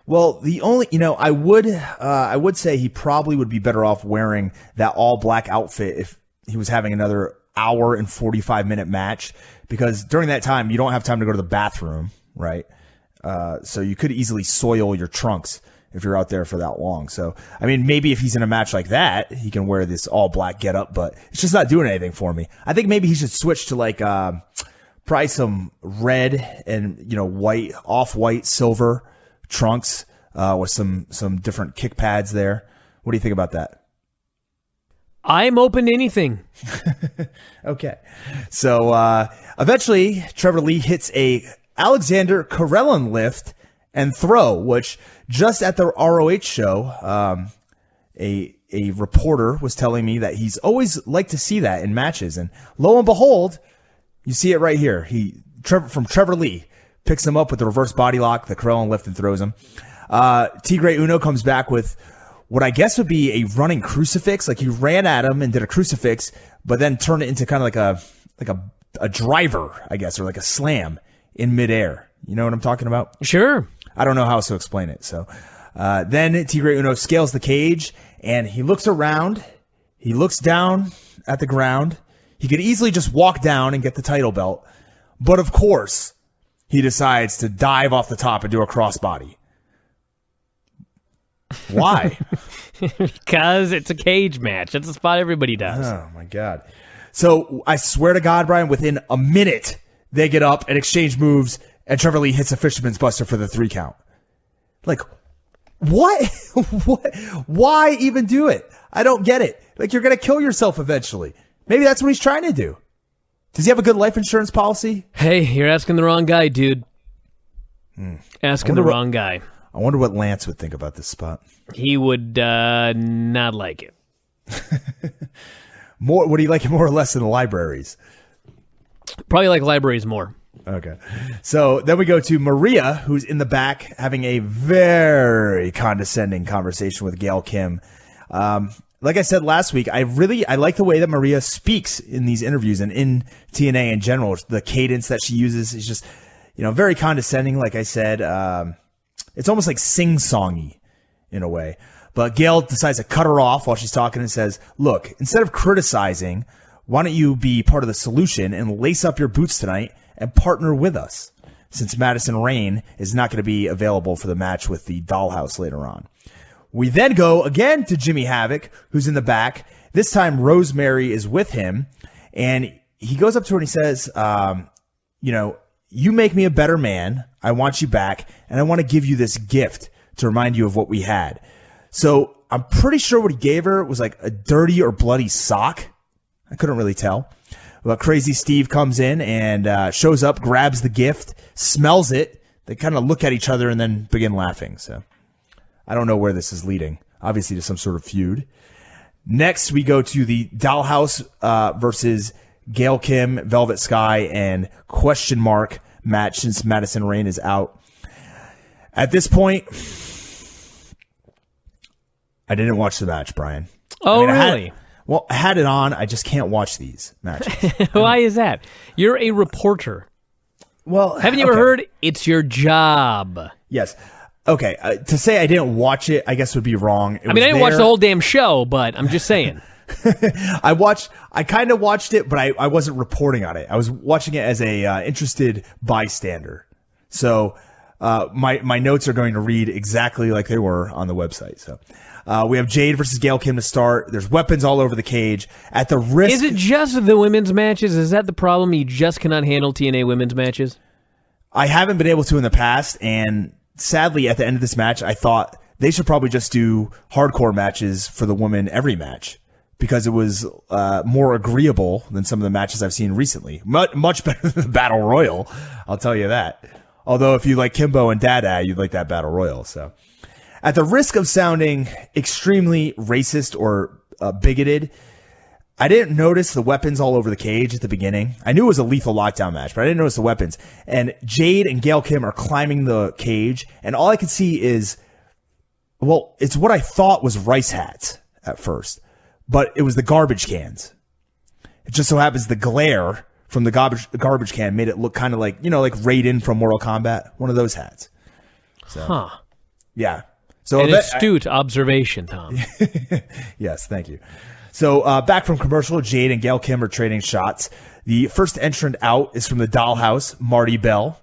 Well, the only, I would say he probably would be better off wearing that all black outfit if he was having another hour and 45-minute match, because during that time you don't have time to go to the bathroom, right? So you could easily soil your trunks if you're out there for that long. So, I mean, maybe if he's in a match like that, he can wear this all black getup, but it's just not doing anything for me. I think maybe he should switch to like probably some red and white, off-white, silver trunks with some different kick pads there. What do you think about that? I'm open to anything. Okay. So eventually Trevor Lee hits a Alexander Karelin lift and throw, which just at the ROH show, a reporter was telling me that he's always liked to see that in matches. And lo and behold, you see it right here. From Trevor Lee picks him up with the reverse body lock, the Karelin lift, and throws him. Tigre Uno comes back with what I guess would be a running crucifix. Like he ran at him and did a crucifix, but then turned it into kind of like a driver, I guess, or like a slam in midair. You know what I'm talking about? Sure. I don't know how else to explain it. So then Tigre Uno scales the cage And he looks around. He looks down at the ground. He could easily just walk down and get the title belt. But of course, he decides to dive off the top and do a crossbody. Why? Because it's a cage match. That's a spot everybody does. Oh, my God. So I swear to God, Brian, within a minute, they get up and exchange moves, and Trevor Lee hits a fisherman's buster for the 3 count. Like, what? Why even do it? I don't get it. Like, you're going to kill yourself eventually. Maybe that's what he's trying to do. Does he have a good life insurance policy? Hey, you're asking the wrong guy, dude. Asking the wrong guy. I wonder what Lance would think about this spot. He would not like it. Would he like it more or less than the libraries? Probably like libraries more. Okay. So then we go to Maria, who's in the back having a very condescending conversation with Gail Kim. Like I said last week, I like the way that Maria speaks in these interviews and in TNA in general. The cadence that she uses is just, very condescending. Like I said, it's almost like sing-songy in a way. But Gail decides to cut her off while she's talking and says, look, instead of criticizing, why don't you be part of the solution and lace up your boots tonight and partner with us, since Madison Rayne is not going to be available for the match with the Dollhouse later on. We then go again to Jimmy Havoc, who's in the back. This time, Rosemary is with him, and he goes up to her and he says, you make me a better man. I want you back, and I want to give you this gift to remind you of what we had. So I'm pretty sure what he gave her was like a dirty or bloody sock. I couldn't really tell. But Crazy Steve comes in and shows up, grabs the gift, smells it. They kind of look at each other and then begin laughing. So I don't know where this is leading. Obviously to some sort of feud. Next, we go to the Dollhouse versus Gail Kim, Velvet Sky, and question mark match since Madison Rayne is out. At this point, I didn't watch the match, Brian. Oh, really? I had it on. I just can't watch these matches. Why is that? You're a reporter. Well, haven't you ever heard? It's your job. Yes. Okay. To say I didn't watch it, I guess would be wrong. I didn't watch the whole damn show, but I'm just saying. I kind of watched it, but I wasn't reporting on it. I was watching it as a interested bystander. So my notes are going to read exactly like they were on the website. So we have Jade versus Gail Kim to start. There's weapons all over the cage. At the risk, is it just the women's matches? Is that the problem? You just cannot handle TNA women's matches? I haven't been able to in the past, and sadly, at the end of this match, I thought they should probably just do hardcore matches for the women every match, because it was more agreeable than some of the matches I've seen recently. Much better than the Battle Royal, I'll tell you that. Although if you like Kimbo and Dada, you'd like that Battle Royal. So, at the risk of sounding extremely racist or bigoted, I didn't notice the weapons all over the cage at the beginning. I knew it was a lethal lockdown match, but I didn't notice the weapons. And Jade and Gail Kim are climbing the cage, and all I could see is, well, it's what I thought was rice hats at first, but it was the garbage cans. It just so happens the glare from the garbage can made it look kind of like, like Raiden from Mortal Kombat, one of those hats. So, yeah. So an astute observation, Tom. Yes, thank you. So back from commercial, Jade and Gail Kim are trading shots. The first entrant out is from the Dollhouse, Marty Bell.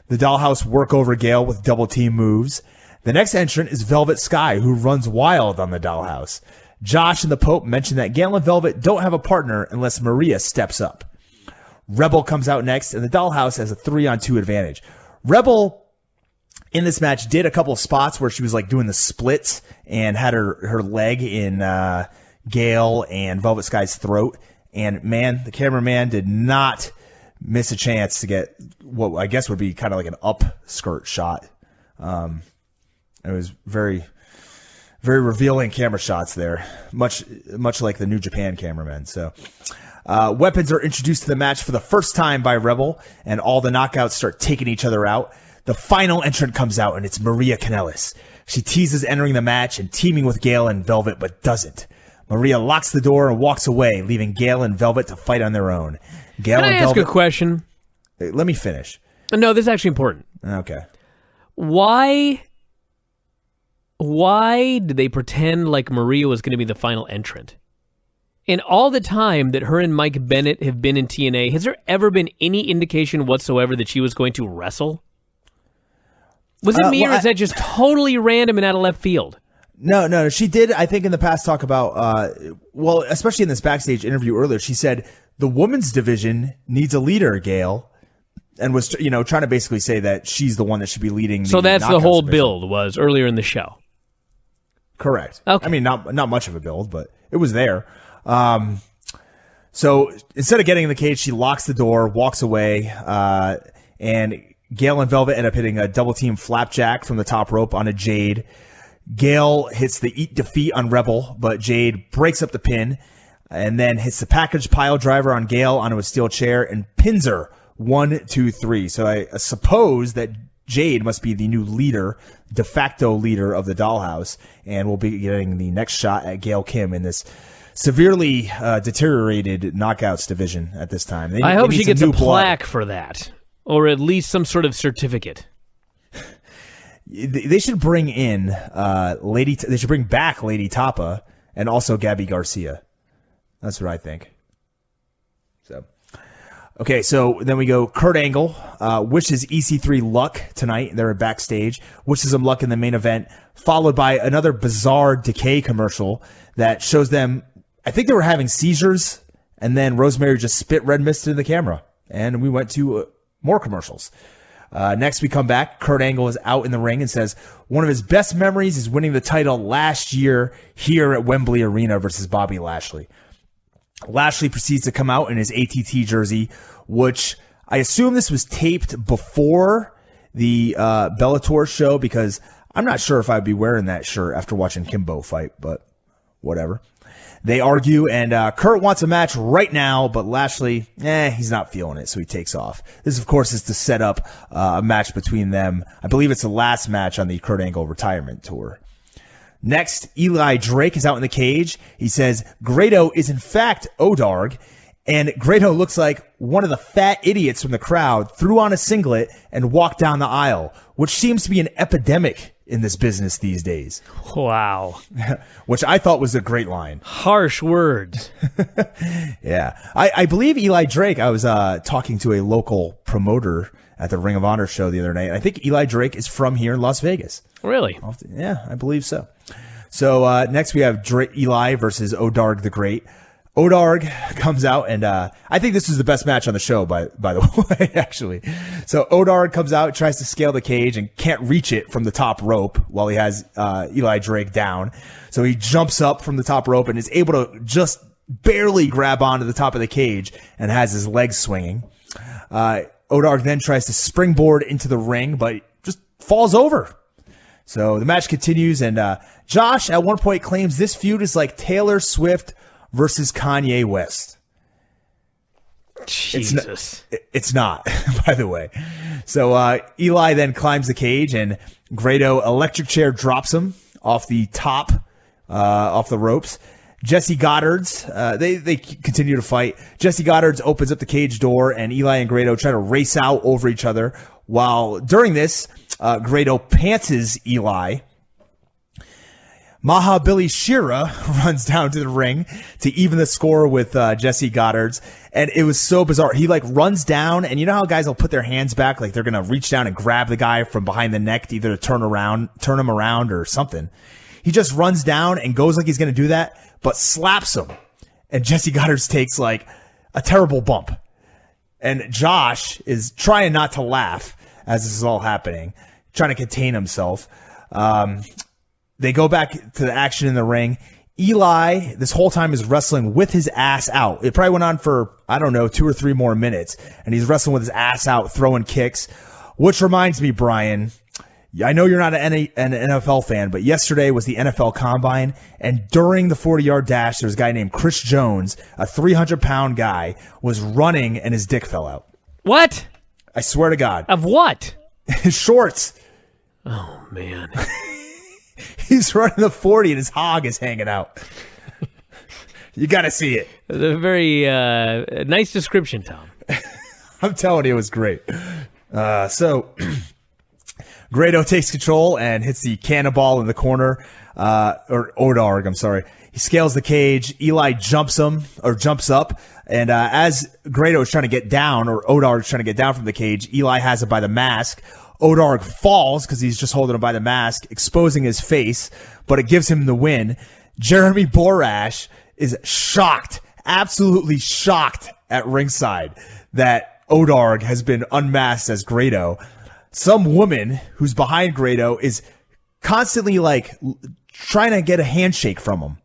The Dollhouse work over Gail with double team moves. The next entrant is Velvet Sky, who runs wild on the Dollhouse. Josh and the Pope mention that Gail and Velvet don't have a partner unless Maria steps up. Rebel comes out next, and the Dollhouse has a 3-on-2 advantage. Rebel, in this match, did a couple of spots where she was like doing the splits and had her leg in Gail and Velvet Sky's throat. And man, the cameraman did not miss a chance to get what I guess would be kind of like an upskirt shot. It was very, very revealing camera shots there, much like the New Japan cameramen. So. Weapons are introduced to the match for the first time by Rebel, and all the knockouts start taking each other out. The final entrant comes out, and it's Maria Kanellis. She teases entering the match and teaming with Gail and Velvet, but doesn't. Maria locks the door and walks away, leaving Gail and Velvet to fight on their own. Can I ask a question? Let me finish. No, this is actually important. Okay. Why why did they pretend like Maria was going to be the final entrant? In all the time that her and Mike Bennett have been in TNA, has there ever been any indication whatsoever that she was going to wrestle? Was it me, or is that just totally random and out of left field? No. She did, I think, in the past talk about, especially in this backstage interview earlier, she said the women's division needs a leader, Gail, and was, trying to basically say that she's the one that should be leading. So that's the whole submission. build was earlier in the show. Correct. Okay. I mean, not much of a build, but it was there. So instead of getting in the cage, she locks the door, walks away, and Gail and Velvet end up hitting a double team flapjack from the top rope on a Jade. Gail hits the eat defeat on Rebel, but Jade breaks up the pin and then hits the package pile driver on Gail onto a steel chair and pins her 1, 2, 3. So I suppose that Jade must be the new leader, de facto leader of the Dollhouse, and we'll be getting the next shot at Gail Kim in this severely deteriorated Knockouts division at this time. I hope she gets a plaque for that, or at least some sort of certificate. They should bring in They should bring back Lady Tapa and also Gabby Garcia. That's what I think. So, okay, so then we go. Kurt Angle wishes EC3 luck tonight. They're backstage. Wishes them luck in the main event, followed by another bizarre Decay commercial that shows them. I think they were having seizures, and then Rosemary just spit red mist into the camera, and we went to more commercials. Next, we come back. Kurt Angle is out in the ring and says one of his best memories is winning the title last year here at Wembley Arena versus Bobby Lashley. Lashley proceeds to come out in his ATT jersey, which I assume this was taped before the Bellator show, because I'm not sure if I'd be wearing that shirt after watching Kimbo fight, but whatever. They argue, and Kurt wants a match right now, but Lashley, he's not feeling it, so he takes off. This, of course, is to set up a match between them. I believe it's the last match on the Kurt Angle retirement tour. Next, Eli Drake is out in the cage. He says Grado is in fact Odarg, and Grado looks like one of the fat idiots from the crowd, threw on a singlet and walked down the aisle, which seems to be an epidemic in this business these days. Wow. Which I thought was a great line. Harsh words. Yeah. I believe Eli Drake, I was talking to a local promoter at the Ring of Honor show the other night. I think Eli Drake is from here in Las Vegas. Really? Yeah, I believe so. So next we have Eli versus Odarg the Great. Odarg comes out, and I think this is the best match on the show, by the way, actually. So Odarg comes out, tries to scale the cage, and can't reach it from the top rope while he has Eli Drake down. So he jumps up from the top rope and is able to just barely grab onto the top of the cage and has his legs swinging. Odarg then tries to springboard into the ring, but just falls over. So the match continues, and Josh at one point claims this feud is like Taylor Swift versus Kanye West. Jesus. It's not, by the way. So Eli then climbs the cage, and Grado electric chair drops him off the top, off the ropes. Jesse Goddard's, they continue to fight. Jesse Goddard's opens up the cage door, and Eli and Grado try to race out over each other. While during this, Grado pantses Eli. Maha Shera runs down to the ring to even the score with Jesse Goddard's, and it was so bizarre. He runs down, and you know how guys will put their hands back, like they're gonna reach down and grab the guy from behind the neck to either turn him around or something. He just runs down and goes like he's gonna do that, but slaps him, and Jesse Goddard's takes a terrible bump. And Josh is trying not to laugh as this is all happening, trying to contain himself. They go back to the action in the ring. Eli, this whole time, is wrestling with his ass out. It probably went on for, 2 or 3 more minutes, and he's wrestling with his ass out, throwing kicks. Which reminds me, Brian, I know you're not an NFL fan, but yesterday was the NFL Combine, and during the 40-yard dash, there's a guy named Chris Jones, a 300-pound guy, was running, and his dick fell out. What? I swear to God. Of what? His shorts. Oh, man. He's running the 40 and his hog is hanging out. You got to see it. A very nice description, Tom. I'm telling you, it was great. So Grado takes control and hits the cannonball in the corner, or Odarg, I'm sorry. He scales the cage. Eli jumps up, and as Grado is trying to get down, or Odarg is trying to get down from the cage, Eli has him by the mask. Odarg falls because he's just holding him by the mask, exposing his face, but it gives him the win. Jeremy Borash is shocked, absolutely shocked at ringside that Odarg has been unmasked as Grado. Some woman who's behind Grado is constantly trying to get a handshake from him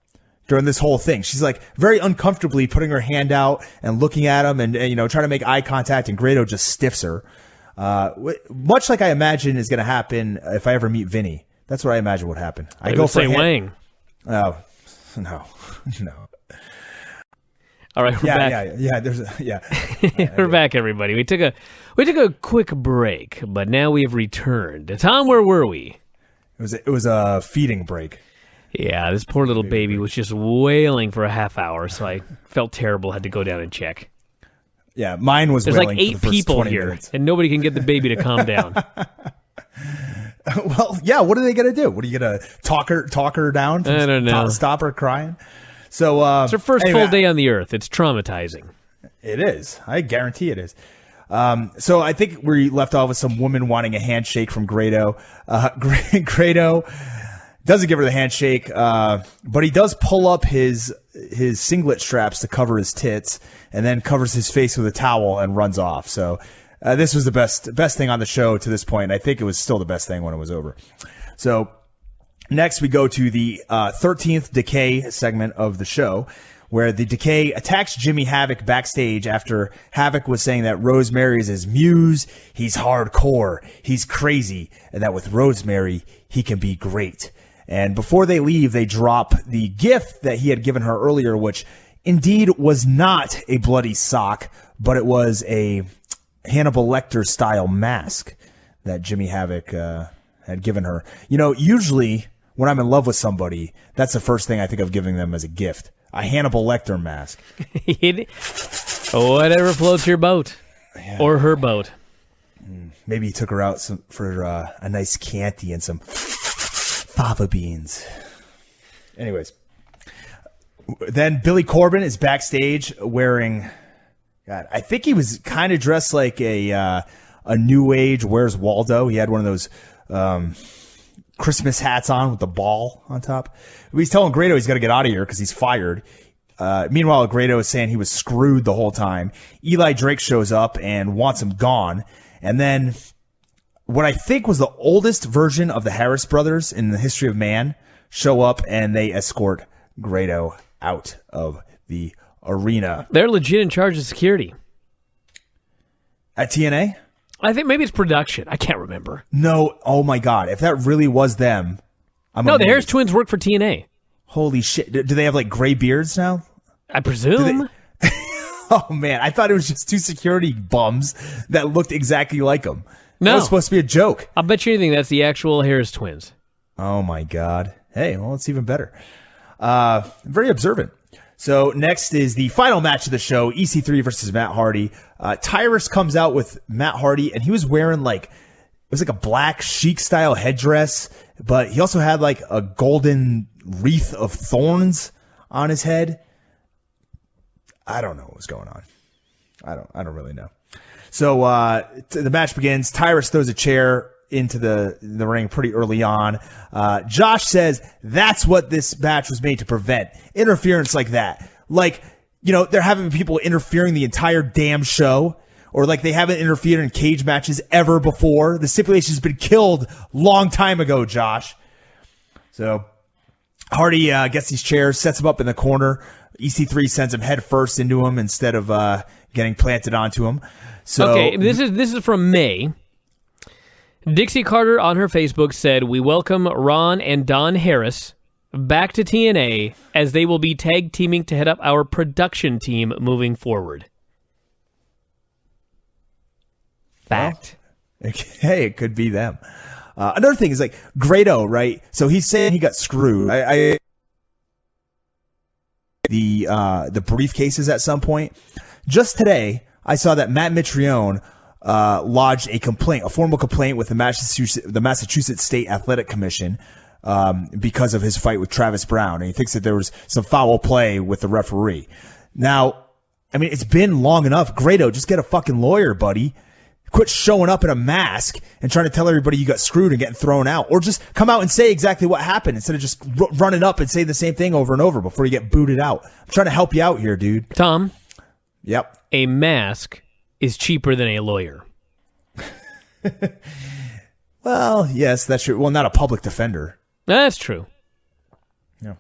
during this whole thing. She's very uncomfortably putting her hand out and looking at him and trying to make eye contact, and Grado just stiffs her. Much like I imagine is going to happen if I ever meet Vinny. That's what I imagine would happen. I go for Wang. Oh, no. All right, we're back. Yeah. We're back, everybody. We took a quick break, but now we have returned. Tom, where were we? It was a feeding break. Yeah, this poor little baby was just wailing for a half hour, so I felt terrible. Had to go down and check. Yeah, mine was. There's wailing like 8 for the first people 20 here, minutes. and nobody can get the baby to calm down. Well, yeah. What are they gonna do? What are you gonna talk her down? I don't know. Stop her crying. So it's her first anyway, full day on the earth. It's traumatizing. It is. I guarantee it is. So I think we left off with some woman wanting a handshake from Grado. Grado doesn't give her the handshake, but he does pull up his singlet straps to cover his tits, and then covers his face with a towel and runs off. So this was the best thing on the show to this point. I think it was still the best thing when it was over. So next we go to the 13th Decay segment of the show, where the Decay attacks Jimmy Havoc backstage after Havoc was saying that Rosemary is his muse, he's hardcore, he's crazy, and that with Rosemary, he can be great. And before they leave, they drop the gift that he had given her earlier, which indeed was not a bloody sock, but it was a Hannibal Lecter style mask that Jimmy Havoc had given her. Usually when I'm in love with somebody, that's the first thing I think of giving them as a gift. A Hannibal Lecter mask. Whatever floats your boat. Yeah. Or her boat. Maybe he took her out for a nice Chianti and some fava beans. Anyways. Then Billy Corben is backstage wearing... God, I think he was kind of dressed like a New Age Where's Waldo. He had one of those... Christmas hats on with the ball on top. He's telling Grado he's got to get out of here because he's fired. Meanwhile, Grado is saying he was screwed the whole time. Eli Drake shows up and wants him gone. And then what I think was the oldest version of the Harris brothers in the history of man show up, and they escort Grado out of the arena. They're legit in charge of security. At TNA? I think maybe it's production. I can't remember. No, oh my God. If that really was them, I'm amazed. The Harris twins work for TNA. Holy shit. Do they have gray beards now? I presume. Oh man, I thought it was just 2 security bums that looked exactly like them. No. That was supposed to be a joke. I'll bet you anything that's the actual Harris twins. Oh my God. Hey, well, it's even better. Very observant. So next is the final match of the show, EC3 versus Matt Hardy. Tyrus comes out with Matt Hardy, and he was wearing it was a black chic style headdress, but he also had a golden wreath of thorns on his head. I don't know what was going on. I don't really know. So the match begins. Tyrus throws a chair into the ring pretty early on. Josh says that's what this match was made to prevent. Interference like that. They're having people interfering the entire damn show, or they haven't interfered in cage matches ever before. The stipulation's been killed long time ago, Josh. So Hardy gets these chairs, sets them up in the corner. EC3 sends him head first into him instead of getting planted onto him. So okay, this is from May. Dixie Carter on her Facebook said, "We welcome Ron and Don Harris back to TNA as they will be tag teaming to head up our production team moving forward." Fact. Well, hey, it could be them. Another thing is Grado, right? So he's saying he got screwed. The briefcases at some point. Just today, I saw that Matt Mitrione lodged a formal complaint with the Massachusetts State Athletic Commission because of his fight with Travis Brown, and he thinks that there was some foul play with the referee. Now, I mean, it's been long enough. Grado, just get a fucking lawyer, buddy. Quit showing up in a mask and trying to tell everybody you got screwed and getting thrown out. Or just come out and say exactly what happened instead of just running up and say the same thing over and over before you get booted out. I'm trying to help you out here, dude. Tom. Yep. A mask is cheaper than a lawyer. Well, yes, that's true. Well, not a public defender. That's true. Yeah.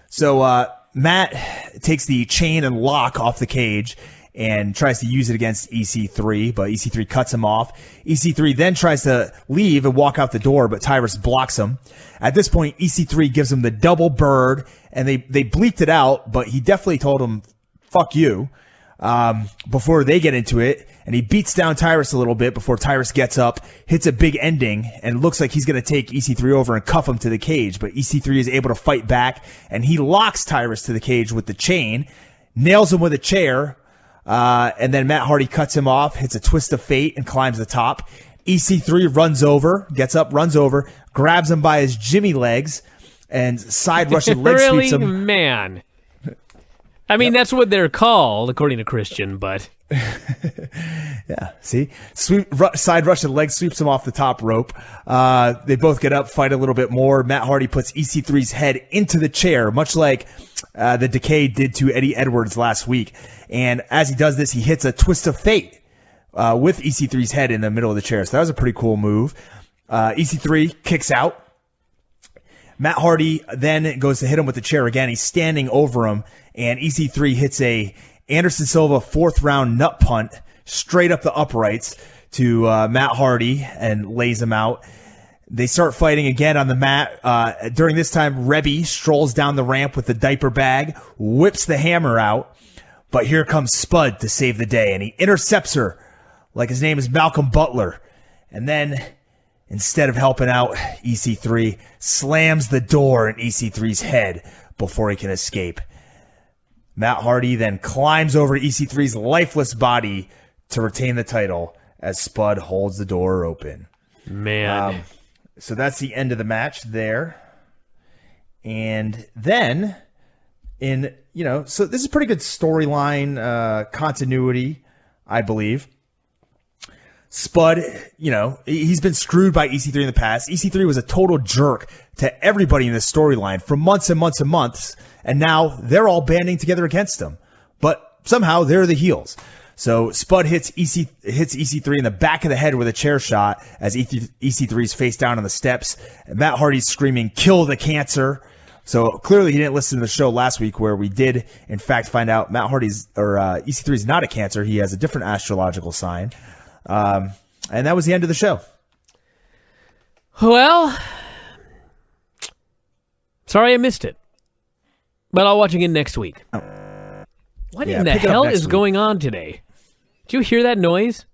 So Matt takes the chain and lock off the cage and tries to use it against EC3, but EC3 cuts him off. EC3 then tries to leave and walk out the door, but Tyrus blocks him. At this point, EC3 gives him the double bird, and they bleeped it out, but he definitely told him, fuck you, before they get into it. And he beats down Tyrus a little bit before Tyrus gets up, hits a big ending, and looks like he's going to take EC3 over and cuff him to the cage. But EC3 is able to fight back, and he locks Tyrus to the cage with the chain, nails him with a chair, and then Matt Hardy cuts him off, hits a twist of fate, and climbs the top. EC3 runs over, gets up, runs over, grabs him by his Jimmy legs, and side Russian leg sweeps him. Really, man? I mean, That's what they're called, according to Christian, but... Yeah, see? Side Russian leg sweeps him off the top rope. They both get up, fight a little bit more. Matt Hardy puts EC3's head into the chair, much like the Decay did to Eddie Edwards last week. And as he does this, he hits a twist of fate with EC3's head in the middle of the chair. So that was a pretty cool move. EC3 kicks out. Matt Hardy then goes to hit him with the chair again. He's standing over him, and EC3 hits a Anderson Silva fourth round nut punt straight up the uprights to Matt Hardy and lays him out. They start fighting again on the mat. During this time, Reby strolls down the ramp with the diaper bag, whips the hammer out, but here comes Spud to save the day, and he intercepts her like his name is Malcolm Butler. And then, instead of helping out, EC3 slams the door in EC3's head before he can escape. Matt Hardy then climbs over EC3's lifeless body to retain the title as Spud holds the door open. Man. So that's the end of the match there. And then, so this is pretty good storyline continuity, I believe. Spud, he's been screwed by EC3 in the past. EC3 was a total jerk to everybody in this storyline for months and months and months, and now they're all banding together against him. But somehow they're the heels. So Spud hits EC3 in the back of the head with a chair shot as EC3's face down on the steps. And Matt Hardy's screaming, "Kill the cancer." So clearly he didn't listen to the show last week where we did, in fact, find out Matt Hardy's EC3 is not a cancer. He has a different astrological sign. And that was the end of the show. Well, sorry I missed it, but I'll watch again next week. What in the hell is going on today? Did you hear that noise?